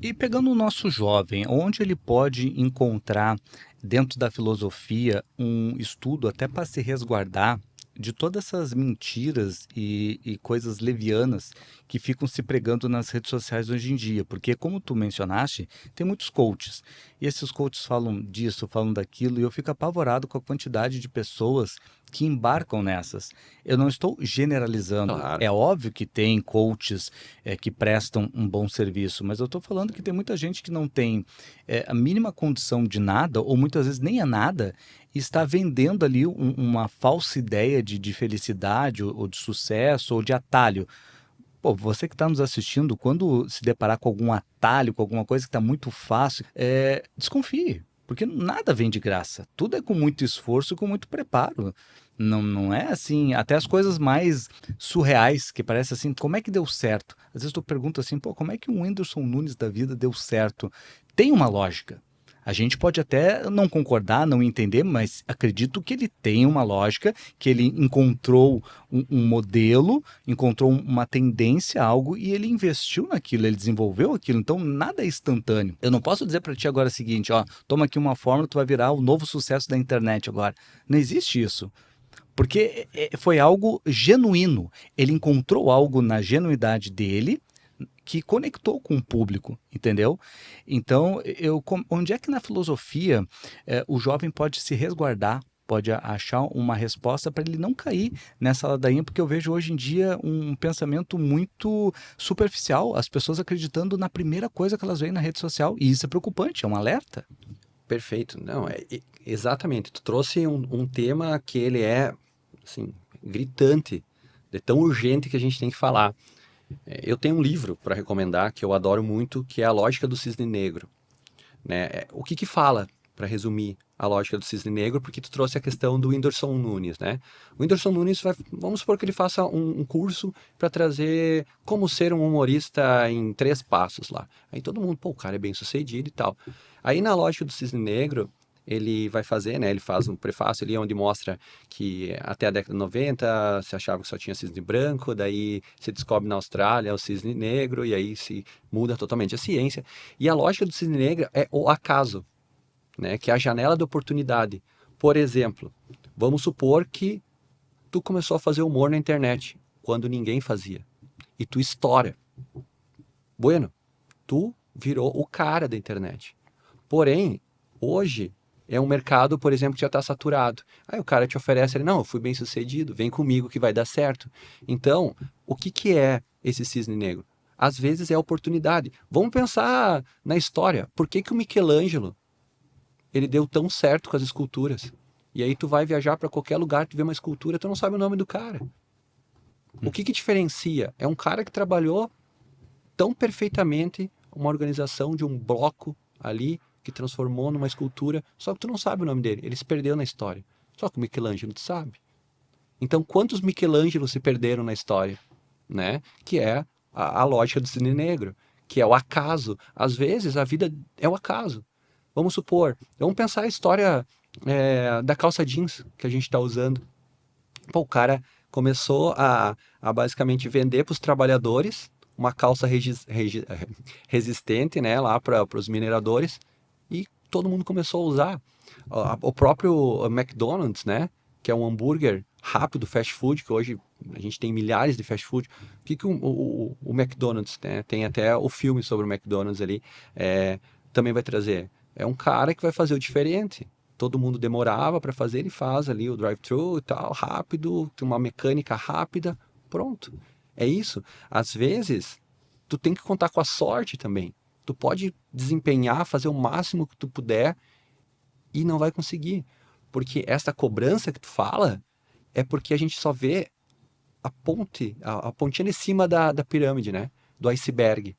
E pegando o nosso jovem, onde ele pode encontrar, dentro da filosofia, um estudo até para se resguardar de todas essas mentiras e coisas levianas que ficam se pregando nas redes sociais hoje em dia? Porque, como tu mencionaste, tem muitos coaches. E esses coaches falam disso, falam daquilo, e eu fico apavorado com a quantidade de pessoas que embarcam nessas. Eu não estou generalizando. Claro. É óbvio que tem coaches que prestam um bom serviço, mas eu estou falando que tem muita gente que não tem a mínima condição de nada, ou muitas vezes nem é nada, e está vendendo ali uma falsa ideia de felicidade, ou de sucesso, ou de atalho. Pô, você que está nos assistindo, quando se deparar com algum atalho, com alguma coisa que está muito fácil, desconfie, porque nada vem de graça. Tudo é com muito esforço e com muito preparo. Não, não é assim, até as coisas mais surreais, que parece assim, como é que deu certo? Às vezes tu pergunta assim, pô, como é que um Whindersson Nunes da vida deu certo? Tem uma lógica. A gente pode até não concordar, não entender, mas acredito que ele tem uma lógica, que ele encontrou um modelo, encontrou uma tendência, algo, e ele investiu naquilo, ele desenvolveu aquilo. Então, nada é instantâneo. Eu não posso dizer para ti agora o seguinte, ó, toma aqui uma fórmula, tu vai virar o novo sucesso da internet agora. Não existe isso. Porque foi algo genuíno. Ele encontrou algo na genuidade dele que conectou com o público, entendeu? Então, onde é que na filosofia o jovem pode se resguardar, pode achar uma resposta para ele não cair nessa ladainha? Porque eu vejo hoje em dia um pensamento muito superficial, as pessoas acreditando na primeira coisa que elas veem na rede social, e isso é preocupante, é um alerta. Perfeito. Não, exatamente. Tu trouxe um tema que ele é, assim, gritante, é tão urgente que a gente tem que falar. Eu tenho um livro para recomendar que eu adoro muito, que é A Lógica do Cisne Negro, né? O que fala, para resumir, a lógica do cisne negro? Porque tu trouxe a questão do Whindersson Nunes, né? O Whindersson Nunes vamos supor que ele faça um curso para trazer como ser um humorista em 3 passos lá. Aí todo mundo, pô, o cara é bem sucedido e tal. Aí na lógica do cisne negro, ele vai fazer, né? Ele faz um prefácio ali onde mostra que até a década de 90 se achava que só tinha cisne branco, daí se descobre na Austrália o cisne negro, e aí se muda totalmente a ciência. E a lógica do cisne negro é o acaso, né? Que é a janela de oportunidade. Por exemplo, vamos supor que tu começou a fazer humor na internet quando ninguém fazia e tu estoura. Bueno, tu virou o cara da internet. Porém, hoje é um mercado, por exemplo, que já está saturado. Aí o cara te oferece, não, eu fui bem sucedido, vem comigo que vai dar certo. Então, o que é esse cisne negro? Às vezes é oportunidade. Vamos pensar na história. Por que o Michelangelo ele deu tão certo com as esculturas? E aí tu vai viajar para qualquer lugar, tu vê uma escultura, tu não sabe o nome do cara. O que diferencia? É um cara que trabalhou tão perfeitamente uma organização de um bloco ali que transformou numa escultura, só que tu não sabe o nome dele, ele se perdeu na história. Só que o Michelangelo tu sabe. Então, quantos Michelangelo se perderam na história, né? Que é a lógica do cisne negro, que é o acaso. Às vezes a vida é o acaso. Vamos supor, vamos pensar a história da calça jeans que a gente está usando. Pô, o cara começou a basicamente vender para os trabalhadores uma calça resistente, né, lá para os mineradores, e todo mundo começou a usar. O próprio McDonald's, né, que é um hambúrguer rápido, fast food, que hoje a gente tem milhares de fast food. O que o McDonald's, né, tem até o filme sobre o McDonald's ali, também vai trazer? É um cara que vai fazer o diferente. Todo mundo demorava para fazer, ele faz ali o drive-thru e tal, rápido, tem uma mecânica rápida, pronto. É isso. Às vezes, tu tem que contar com a sorte também. Tu pode desempenhar, fazer o máximo que tu puder e não vai conseguir. Porque essa cobrança que tu fala é porque a gente só vê a ponte, a pontinha de cima da pirâmide, né? Do iceberg.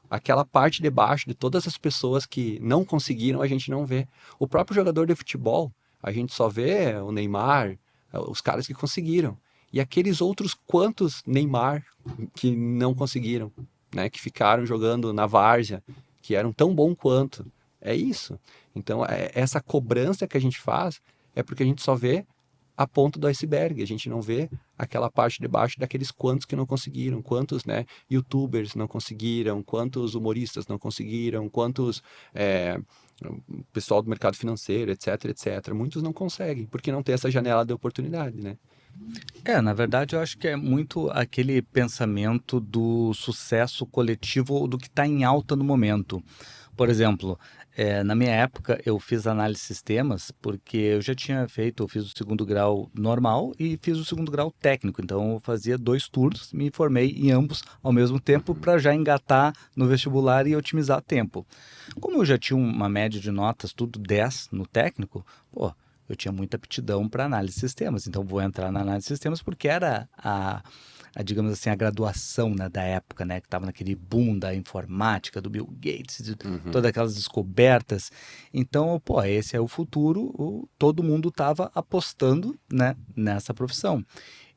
Aquela parte de baixo de todas as pessoas que não conseguiram, a gente não vê. O próprio jogador de futebol, a gente só vê o Neymar, os caras que conseguiram. E aqueles outros quantos Neymar que não conseguiram, né? Que ficaram jogando na várzea, que eram tão bom quanto. É isso. Então, essa cobrança que a gente faz é porque a gente só vê a ponta do iceberg, a gente não vê aquela parte de baixo daqueles quantos que não conseguiram, quantos, né, YouTubers não conseguiram, quantos humoristas não conseguiram, quantos pessoal do mercado financeiro, etc, etc. Muitos não conseguem, porque não tem essa janela de oportunidade, né? Na verdade, eu acho que é muito aquele pensamento do sucesso coletivo ou do que está em alta no momento. Por exemplo, na minha época eu fiz análise de sistemas porque eu já tinha feito, eu fiz o segundo grau normal e fiz o segundo grau técnico. Então eu fazia 2 turnos, me formei em ambos ao mesmo tempo Uhum. para já engatar no vestibular e otimizar tempo. Como eu já tinha uma média de notas, tudo 10 no técnico, pô, eu tinha muita aptidão para análise de sistemas. Então vou entrar na análise de sistemas porque era digamos assim, a graduação, né, da época, né, que estava naquele boom da informática, do Bill Gates, de Uhum. todas aquelas descobertas. Então, pô, esse é o futuro, todo mundo estava apostando, né, nessa profissão.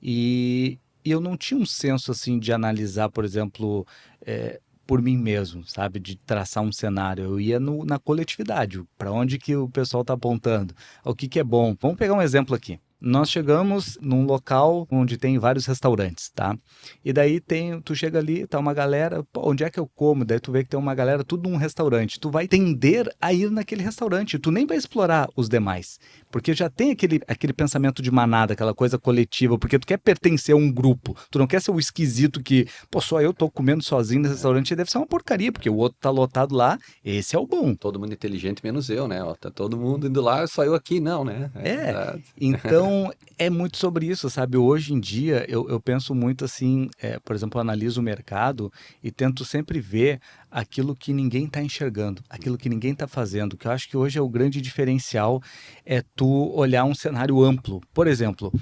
E eu não tinha um senso assim de analisar, por exemplo, por mim mesmo, sabe, de traçar um cenário. Eu ia na coletividade, para onde que o pessoal está apontando, o que que é bom. Vamos pegar um exemplo aqui. Nós chegamos num local onde tem vários restaurantes, tá? E daí tu chega ali, tá uma galera, pô, onde é que eu como? Daí tu vê que tem uma galera tudo num restaurante. Tu vai tender a ir naquele restaurante, tu nem vai explorar os demais, porque já tem aquele pensamento de manada, aquela coisa coletiva, porque tu quer pertencer a um grupo, tu não quer ser o esquisito que, pô, só eu tô comendo sozinho nesse É. restaurante, deve ser uma porcaria, porque o outro tá lotado lá, esse é o bom. Todo mundo inteligente menos eu, né? Ó, tá todo mundo indo lá, só eu aqui, não, né? É, Exato. então é muito sobre isso, sabe? Hoje em dia eu penso muito assim, por exemplo, eu analiso o mercado e tento sempre ver aquilo que ninguém está enxergando, aquilo que ninguém está fazendo, que eu acho que hoje é o grande diferencial, é tu olhar um cenário amplo. Por exemplo,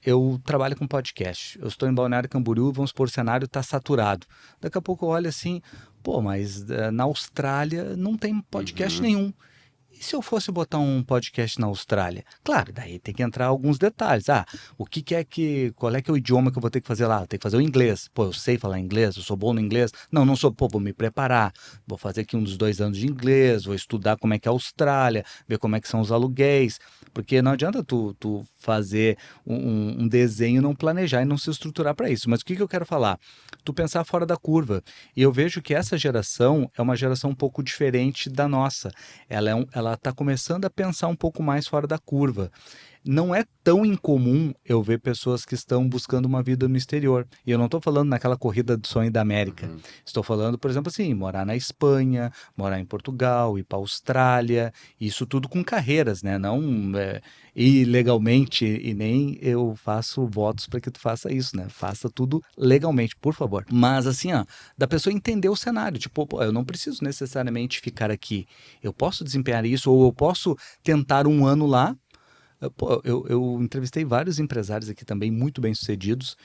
eu trabalho com podcast, eu estou em Balneário Camboriú, vamos supor, o cenário está saturado. Daqui a pouco eu olho assim, pô, mas na Austrália não tem podcast Uhum. nenhum. E se eu fosse botar um podcast na Austrália? Claro, daí tem que entrar alguns detalhes. Qual é que é o idioma que eu vou ter que fazer lá? Eu tenho que fazer o inglês. Pô, eu sei falar inglês, eu sou bom no inglês. Não, não sou, pô, vou me preparar. Vou fazer aqui uns 2 anos de inglês, vou estudar como é que é a Austrália, ver como é que são os aluguéis. Porque não adianta tu fazer um desenho e não planejar e não se estruturar para isso. Mas o que que eu quero falar? Tu pensar fora da curva. E eu vejo que essa geração é uma geração um pouco diferente da nossa. Ela está começando a pensar um pouco mais fora da curva. Não é tão incomum eu ver pessoas que estão buscando uma vida no exterior. E eu não estou falando naquela corrida do sonho da América. Uhum. Estou falando, por exemplo, assim, morar na Espanha, morar em Portugal, ir para a Austrália, isso tudo com carreiras, né? Não ilegalmente, e nem eu faço votos para que tu faça isso, né? Faça tudo legalmente, por favor. Mas assim, ó, da pessoa entender o cenário, tipo, pô, eu não preciso necessariamente ficar aqui. Eu posso desempenhar isso, ou eu posso tentar um ano lá. Pô, eu entrevistei vários empresários aqui também muito bem-sucedidos,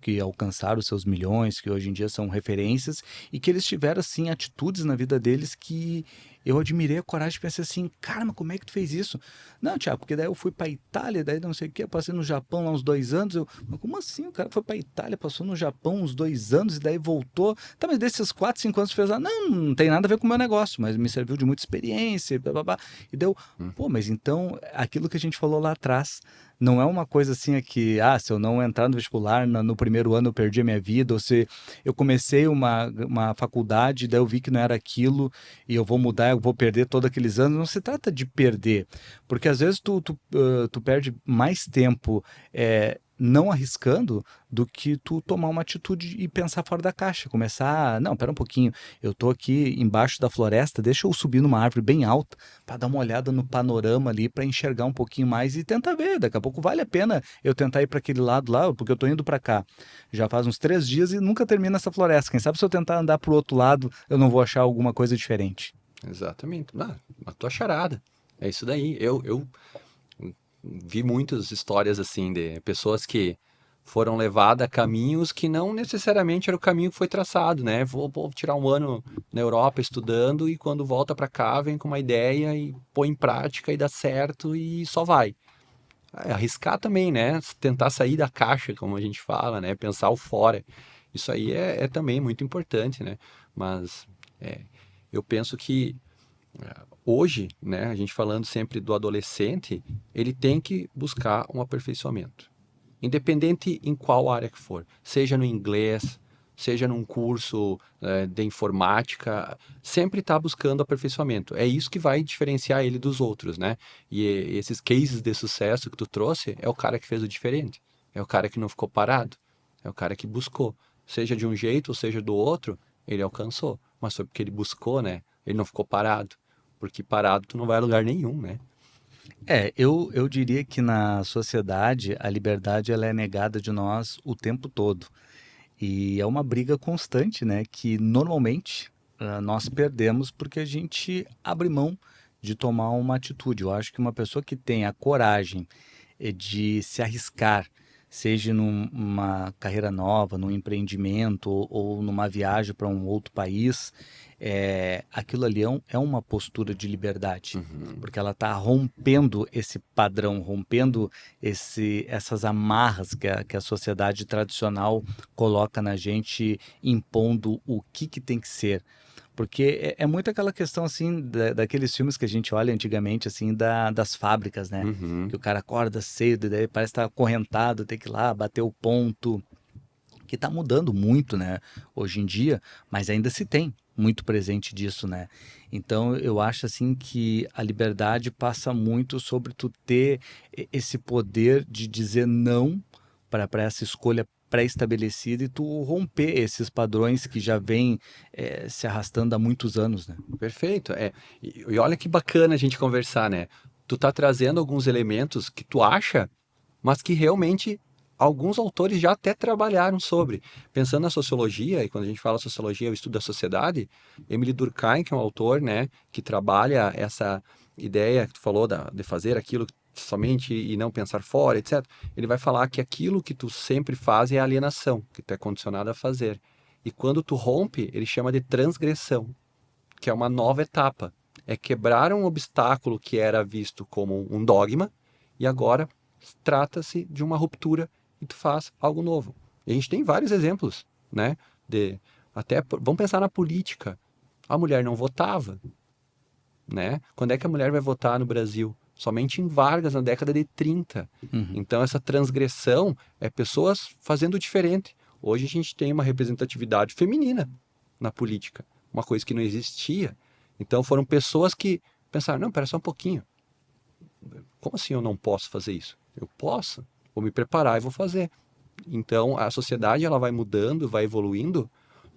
que alcançaram seus milhões, que hoje em dia são referências, e que eles tiveram, assim, atitudes na vida deles que eu admirei a coragem e pensei assim, cara, mas como é que tu fez isso? Não, Thiago, porque daí eu fui para Itália, daí não sei o quê, eu passei no Japão lá uns 2 anos, mas como assim? O cara foi para Itália, passou no Japão uns 2 anos e daí voltou. Tá, mas desses 4, 5 anos fez lá, não, não tem nada a ver com o meu negócio, mas me serviu de muita experiência, blá, blá, blá. E deu, pô, mas então aquilo que a gente falou lá atrás não é uma coisa assim se eu não entrar no vestibular no primeiro ano eu perdi a minha vida, ou se eu comecei uma faculdade, daí eu vi que não era aquilo e eu vou mudar, eu vou perder todos aqueles anos. Não se trata de perder, porque às vezes tu perde mais tempo não arriscando do que tu tomar uma atitude e pensar fora da caixa, começar, não, pera um pouquinho, eu tô aqui embaixo da floresta, deixa eu subir numa árvore bem alta para dar uma olhada no panorama ali, para enxergar um pouquinho mais e tentar ver. Daqui a pouco vale a pena eu tentar ir para aquele lado lá, porque eu tô indo para cá. Já faz uns 3 dias e nunca termina essa floresta. Quem sabe se eu tentar andar pro outro lado, eu não vou achar alguma coisa diferente. Exatamente. Ah, a tua charada. É isso daí. Eu vi muitas histórias assim de pessoas que foram levadas a caminhos que não necessariamente era o caminho que foi traçado, né? Vou tirar um ano na Europa estudando e quando volta para cá vem com uma ideia e põe em prática e dá certo e só vai. Arriscar também, né? Tentar sair da caixa, como a gente fala, né? Pensar o fora. Isso aí é também muito importante, né? Mas eu penso que Hoje, né, a gente falando sempre do adolescente, ele tem que buscar um aperfeiçoamento. Independente em qual área que for, seja no inglês, seja num curso de informática, sempre está buscando aperfeiçoamento. É isso que vai diferenciar ele dos outros, né? E esses cases de sucesso que tu trouxe é o cara que fez o diferente, é o cara que não ficou parado, é o cara que buscou. Seja de um jeito ou seja do outro, ele alcançou. Mas foi porque ele buscou, né? Ele não ficou parado. Porque parado tu não vai a lugar nenhum, né? Eu diria que na sociedade a liberdade ela é negada de nós o tempo todo. E é uma briga constante, né? Que normalmente nós perdemos porque a gente abre mão de tomar uma atitude. Eu acho que uma pessoa que tem a coragem de se arriscar, seja numa carreira nova, num empreendimento ou numa viagem para um outro país, aquilo ali é uma postura de liberdade, Uhum. porque ela está rompendo esse padrão, rompendo essas amarras que a sociedade tradicional coloca na gente, impondo o que tem que ser. Porque é muito aquela questão, assim, daqueles filmes que a gente olha antigamente, assim, das fábricas, né? Uhum. Que o cara acorda cedo, e daí parece estar acorrentado, tem que ir lá bater o ponto, que está mudando muito, né, hoje em dia, mas ainda se tem muito presente disso, né? Então eu acho assim que a liberdade passa muito sobre tu ter esse poder de dizer não para essa escolha pré-estabelecida e tu romper esses padrões que já vêm se arrastando há muitos anos, né? Perfeito. E olha que bacana a gente conversar, né? Tu tá trazendo alguns elementos que tu acha, mas que realmente alguns autores já até trabalharam sobre. Pensando na sociologia, e quando a gente fala sociologia, é o estudo da sociedade, Emile Durkheim, que é um autor, né, que trabalha essa ideia que tu falou de fazer aquilo somente e não pensar fora, etc. Ele vai falar que aquilo que tu sempre faz é alienação, que tu é condicionado a fazer. E quando tu rompe, ele chama de transgressão, que é uma nova etapa. É quebrar um obstáculo que era visto como um dogma e agora trata-se de uma ruptura e tu faz algo novo. E a gente tem vários exemplos, né? Vamos pensar na política. A mulher não votava, né? Quando é que a mulher vai votar no Brasil? Somente em Vargas, na década de 30. Uhum. Então, essa transgressão é pessoas fazendo diferente. Hoje a gente tem uma representatividade feminina na política, uma coisa que não existia. Então, foram pessoas que pensaram: não, pera só um pouquinho. Como assim eu não posso fazer isso? Eu posso, vou me preparar e vou fazer. Então, a sociedade ela vai mudando, vai evoluindo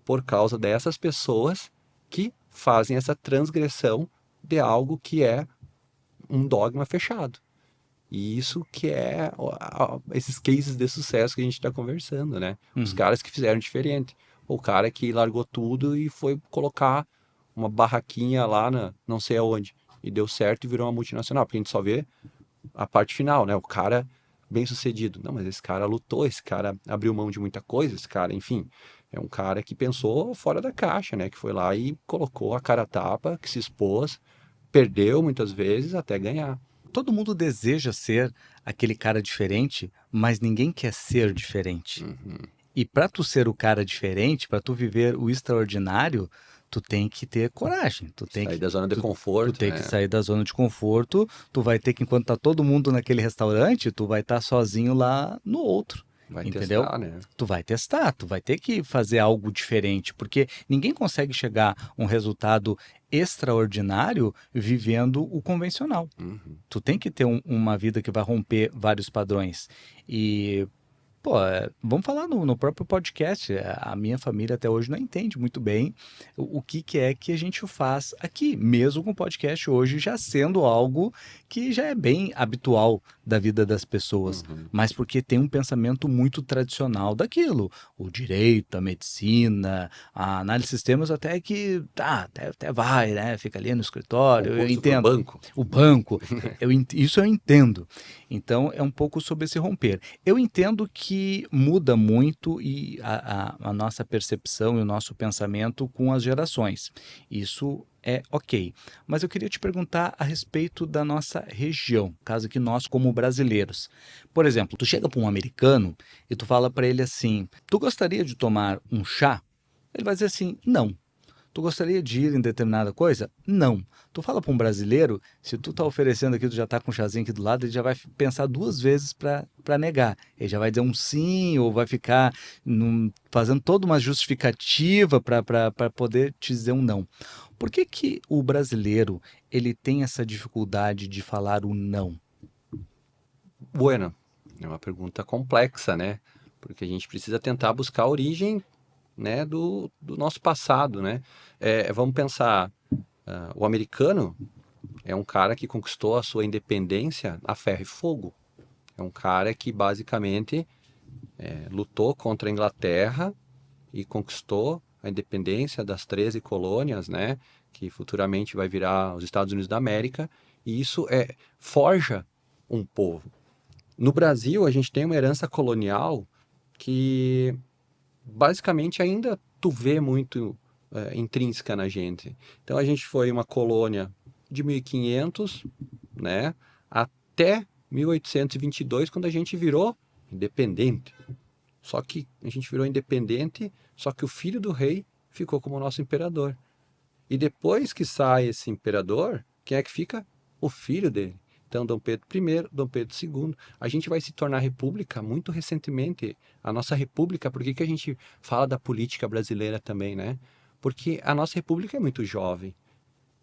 por causa dessas pessoas que fazem essa transgressão de algo que é um dogma fechado. E isso que é esses cases de sucesso que a gente está conversando, né? Os Uhum. caras que fizeram diferente. O cara que largou tudo e foi colocar uma barraquinha lá na não sei aonde. E deu certo e virou uma multinacional. Porque a gente só vê a parte final, né? O cara bem sucedido. Não, mas esse cara lutou, esse cara abriu mão de muita coisa, esse cara, enfim. É um cara que pensou fora da caixa, né? Que foi lá e colocou a cara a tapa, que se expôs, perdeu muitas vezes até ganhar. Todo mundo deseja ser aquele cara diferente, mas ninguém quer ser diferente. Uhum. E para tu ser o cara diferente, para tu viver o extraordinário, tu tem que ter coragem, Sair da zona de tu conforto, tem que né? sair da zona de conforto, tu vai ter que, enquanto tá todo mundo naquele restaurante, tu vai estar sozinho lá no outro, Vai entendeu? testar, né? Tu vai testar, tu vai ter que fazer algo diferente, porque ninguém consegue chegar a um resultado extraordinário vivendo o convencional. Uhum. Tu tem que ter uma vida que vai romper vários padrões. E pô, vamos falar no próprio podcast. A minha família até hoje não entende muito bem o que é que a gente faz aqui, mesmo com o podcast hoje já sendo algo que já é bem habitual da vida das pessoas, Uhum. mas porque tem um pensamento muito tradicional daquilo. O direito, a medicina, a análise de sistemas até que tá, até vai, né? Fica ali no escritório, eu Concurso para entendo. banco. O banco, isso eu entendo. Então é um pouco sobre esse romper. Eu entendo que muda muito e a nossa percepção e o nosso pensamento com as gerações. Isso é ok. Mas eu queria te perguntar a respeito da nossa região, caso que nós como brasileiros. Por exemplo, tu chega para um americano e tu fala para ele assim: "Tu gostaria de tomar um chá?" Ele vai dizer assim: "Não." Tu gostaria de ir em determinada coisa? Não. Tu fala para um brasileiro, se tu tá oferecendo aqui, tu já tá com um chazinho aqui do lado, ele já vai pensar duas vezes para negar. Ele já vai dizer um sim ou vai ficar fazendo toda uma justificativa para poder te dizer um não. Por que que o brasileiro ele tem essa dificuldade de falar o não? Bueno, é uma pergunta complexa, né? Porque a gente precisa tentar buscar a origem, né, do nosso passado, né? Vamos pensar, o americano é um cara que conquistou a sua independência a ferro e fogo. É um cara que basicamente lutou contra a Inglaterra e conquistou a independência das 13 colônias, né? Que futuramente vai virar os Estados Unidos da América. E isso forja um povo. No Brasil, a gente tem uma herança colonial que basicamente ainda tu vê muito intrínseca na gente. Então a gente foi uma colônia de 1500, né, até 1822, quando a gente virou independente. Só que a gente virou independente, só que o filho do rei ficou como nosso imperador. E depois que sai esse imperador, quem é que fica? O filho dele. Então, Dom Pedro I, Dom Pedro II. A gente vai se tornar república muito recentemente. A nossa república, por que que a gente fala da política brasileira também, né? Porque a nossa república é muito jovem.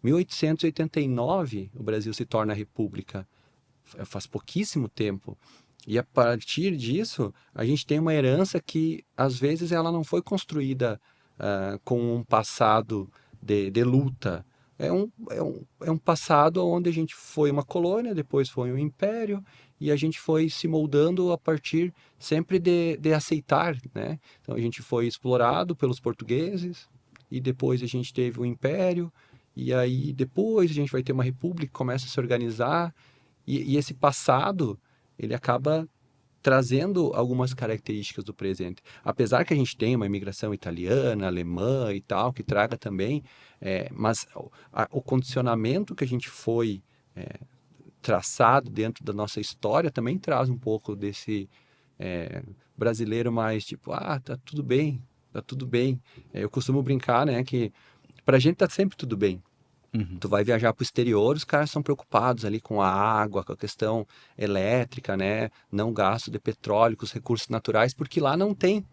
1889, o Brasil se torna república. Faz pouquíssimo tempo. E a partir disso, a gente tem uma herança que, às vezes, ela não foi construída com um passado de luta. É um passado onde a gente foi uma colônia, depois foi um império, e a gente foi se moldando a partir sempre de aceitar, né? Então a gente foi explorado pelos portugueses, e depois a gente teve o império, e aí depois a gente vai ter uma república que começa a se organizar, e esse passado, ele acaba trazendo algumas características do presente. Apesar que a gente tem uma imigração italiana, alemã e tal, que traga também, mas o condicionamento que a gente foi traçado dentro da nossa história também traz um pouco desse brasileiro mais tipo, tá tudo bem, tá tudo bem. Eu costumo brincar, né, que pra gente tá sempre tudo bem. Uhum. Tu vai viajar para o exterior, os caras são preocupados ali com a água, com a questão elétrica, né? Não gasto de petróleo, com os recursos naturais, porque lá não tem.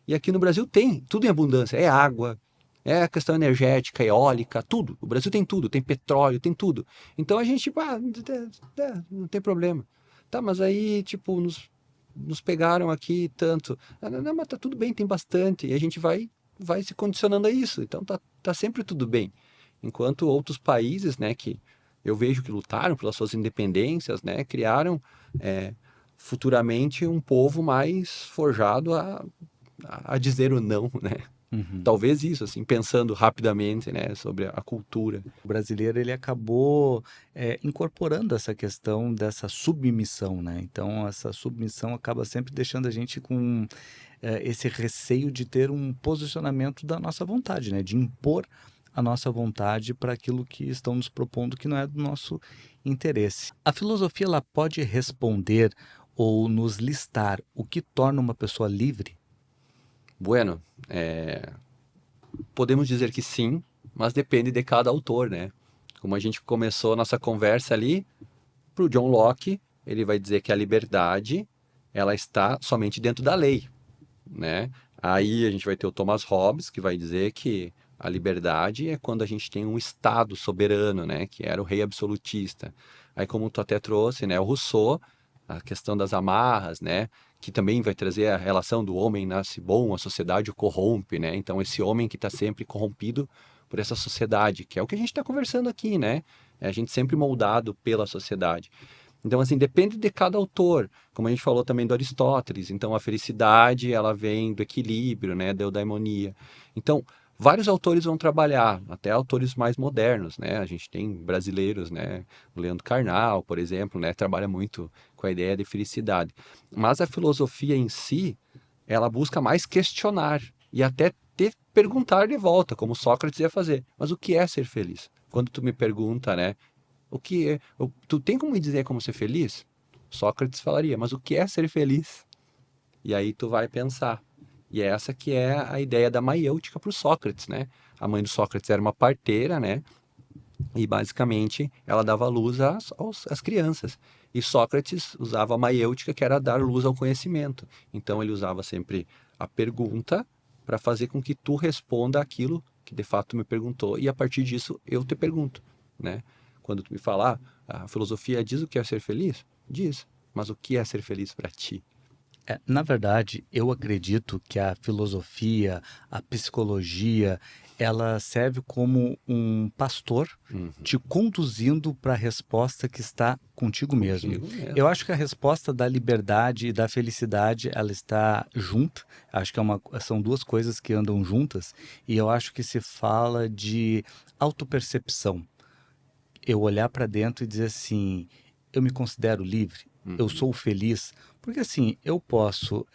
E aqui no Brasil tem, tudo em abundância. É água, é a questão energética, eólica, tudo. O Brasil tem tudo, tem petróleo, tem tudo. Então a gente, tipo, não tem problema. Tá, mas aí, tipo, nos pegaram aqui tanto. Não, não, mas tá tudo bem, tem bastante. E a gente vai se condicionando a isso. Então tá sempre tudo bem. Enquanto outros países, né, que eu vejo que lutaram pelas suas independências, né, criaram futuramente um povo mais forjado a dizer o não, né? Uhum. Talvez isso, assim, pensando rapidamente, né, sobre a cultura. O brasileiro ele acabou incorporando essa questão dessa submissão, né? Então essa submissão acaba sempre deixando a gente com esse receio de ter um posicionamento da nossa vontade, né? De impor a nossa vontade para aquilo que estão nos propondo que não é do nosso interesse. A filosofia ela pode responder ou nos listar o que torna uma pessoa livre? Bueno, podemos dizer que sim, mas depende de cada autor, né? Como a gente começou a nossa conversa ali, para o John Locke, ele vai dizer que a liberdade ela está somente dentro da lei, né? Aí a gente vai ter o Thomas Hobbes, que vai dizer que a liberdade é quando a gente tem um Estado soberano, né? Que era o rei absolutista. Aí, como tu até trouxe, né? O Rousseau, a questão das amarras, né? Que também vai trazer a relação do homem nasce bom, a sociedade o corrompe, né? Então, esse homem que está sempre corrompido por essa sociedade, que é o que a gente está conversando aqui, né? É a gente sempre moldado pela sociedade. Então, assim, depende de cada autor, como a gente falou também do Aristóteles. Então, a felicidade, ela vem do equilíbrio, né, da eudaimonia. Então, vários autores vão trabalhar, até autores mais modernos, né? A gente tem brasileiros, né? O Leandro Carnal, por exemplo, né, trabalha muito com a ideia de felicidade. Mas a filosofia em si, ela busca mais questionar e até perguntar de volta, como Sócrates ia fazer. Mas o que é ser feliz? Quando tu me pergunta, né? O que é? Tu tem como me dizer como ser feliz? Sócrates falaria, mas o que é ser feliz? E aí tu vai pensar. E essa que é a ideia da maiêutica para o Sócrates, né? a mãe do Sócrates era uma parteira, né? E basicamente ela dava luz às crianças. E Sócrates usava a maiêutica, que era dar luz ao conhecimento. Então ele usava sempre a pergunta para fazer com que tu responda aquilo que de fato tu me perguntou, e a partir disso eu te pergunto, né? Quando tu me falar, a filosofia diz o que é ser feliz? Diz. Mas o que é ser feliz para ti? Na verdade, eu acredito que a filosofia, a psicologia, ela serve como um pastor Uhum. te conduzindo para a resposta que está contigo mesmo. Contigo mesmo. Eu acho que a resposta da liberdade e da felicidade, ela está junta. Acho que são duas coisas que andam juntas, e eu acho que se fala de autopercepção. Eu olhar para dentro e dizer assim, eu me considero livre, eu Uhum. sou feliz, porque assim, eu posso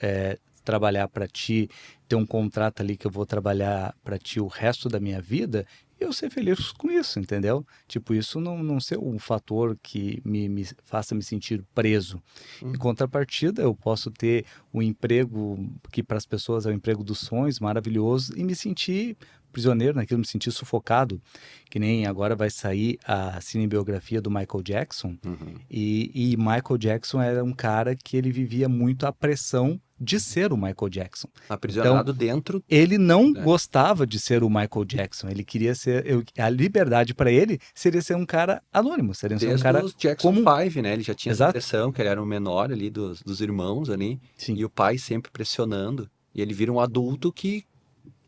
trabalhar para ti, ter um contrato ali que eu vou trabalhar para ti o resto da minha vida, e eu ser feliz com isso, entendeu? Tipo, isso não ser um fator que me faça me sentir preso. Em Uhum. contrapartida, eu posso ter um emprego que para as pessoas é o emprego dos sonhos, maravilhoso, e me sentir prisioneiro naquilo, me sentir sufocado, que nem agora vai sair a cinebiografia do Michael Jackson, Uhum. e Michael Jackson era um cara que ele vivia muito a pressão de ser o Michael Jackson. Então, Aprisionado dentro, ele não né? gostava de ser o Michael Jackson, ele queria ser, a liberdade para ele seria ser um cara anônimo, seria ser um Desde cara os Jackson comum. 5, né? Ele já tinha essa Exato? pressão, que ele era o menor ali dos irmãos ali, Sim. e o pai sempre pressionando. E ele vira um adulto que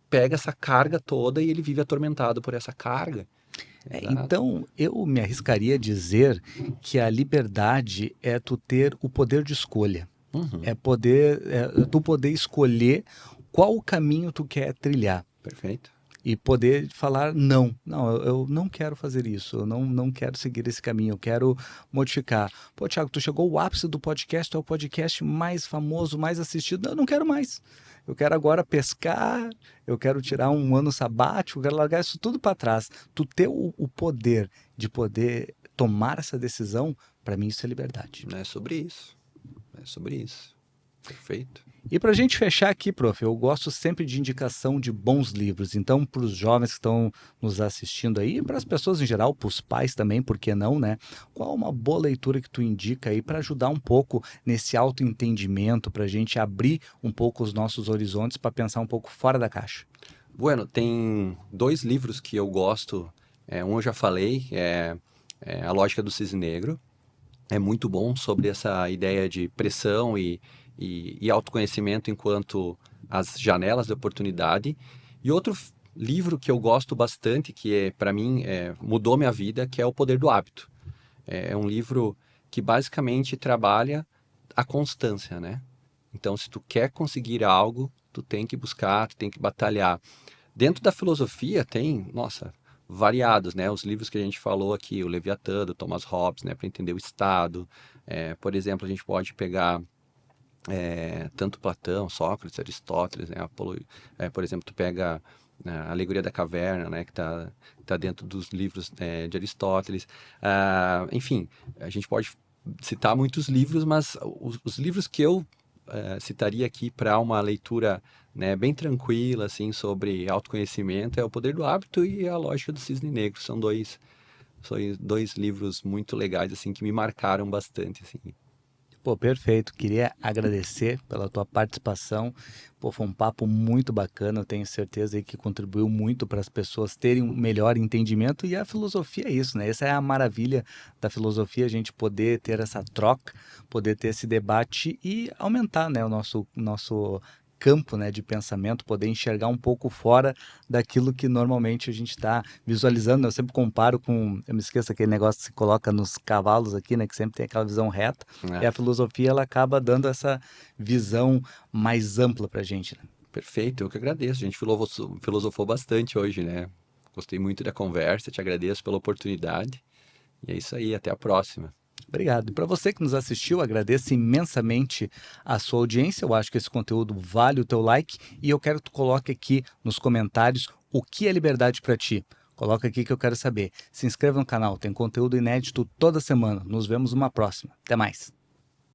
pega essa carga toda e ele vive atormentado por essa carga. Exato. Então, eu me arriscaria a dizer que a liberdade é tu ter o poder de escolha. Uhum. É tu poder escolher qual caminho tu quer trilhar Perfeito. e poder falar não, eu não quero fazer isso, eu não quero seguir esse caminho, eu quero modificar. Pô, Thiago, tu chegou ao ápice do podcast, é o podcast mais famoso, mais assistido, eu não quero mais. Eu quero agora pescar, eu quero tirar um ano sabático, eu quero largar isso tudo para trás. Tu ter o poder de poder tomar essa decisão, para mim isso é liberdade. É sobre isso. É sobre isso. Perfeito. E para a gente fechar aqui, prof, eu gosto sempre de indicação de bons livros. Então, para os jovens que estão nos assistindo aí, e para as pessoas em geral, para os pais também, por que não, né? Qual uma boa leitura que tu indica aí para ajudar um pouco nesse autoentendimento, para a gente abrir um pouco os nossos horizontes para pensar um pouco fora da caixa? Bueno, tem dois livros que eu gosto. Um eu já falei, é A Lógica do Cisne Negro. É muito bom sobre essa ideia de pressão e autoconhecimento enquanto as janelas de oportunidade. E outro livro que eu gosto bastante, que para mim mudou minha vida, que é O Poder do Hábito. É um livro que basicamente trabalha a constância, né? Então, se tu quer conseguir algo, tu tem que buscar, tu tem que batalhar. Dentro da filosofia tem, nossa, variados, né? Os livros que a gente falou aqui, o Leviatã, do Thomas Hobbes, né? Para entender o Estado. Por exemplo, a gente pode pegar tanto Platão, Sócrates, Aristóteles, né? Por exemplo, tu pega a Alegoria da Caverna, né? Que tá dentro dos livros de Aristóteles. Enfim, a gente pode citar muitos livros, mas os livros que eu citaria aqui para uma leitura, né, bem tranquila, assim, sobre autoconhecimento é O Poder do Hábito e A Lógica do Cisne Negro. São dois livros muito legais, assim, que me marcaram bastante, assim. Pô, perfeito. Queria agradecer pela tua participação. Pô, foi um papo muito bacana. Eu tenho certeza aí que contribuiu muito para as pessoas terem um melhor entendimento. E a filosofia é isso, né? Essa é a maravilha da filosofia, a gente poder ter essa troca, poder ter esse debate e aumentar, né, o nosso campo, né, de pensamento, poder enxergar um pouco fora daquilo que normalmente a gente está visualizando. Eu sempre comparo com, eu me esqueço aquele negócio que se coloca nos cavalos aqui, né, que sempre tem aquela visão reta. E Né? a filosofia, ela acaba dando essa visão mais ampla para a gente, né? Perfeito, eu que agradeço. A gente filosofou bastante hoje, né? Gostei muito da conversa, te agradeço pela oportunidade. E é isso aí, até a próxima. Obrigado. E para você que nos assistiu, agradeço imensamente a sua audiência. Eu acho que esse conteúdo vale o teu like e eu quero que tu coloque aqui nos comentários o que é liberdade para ti. Coloca aqui que eu quero saber. Se inscreva no canal, tem conteúdo inédito toda semana. Nos vemos numa próxima. Até mais.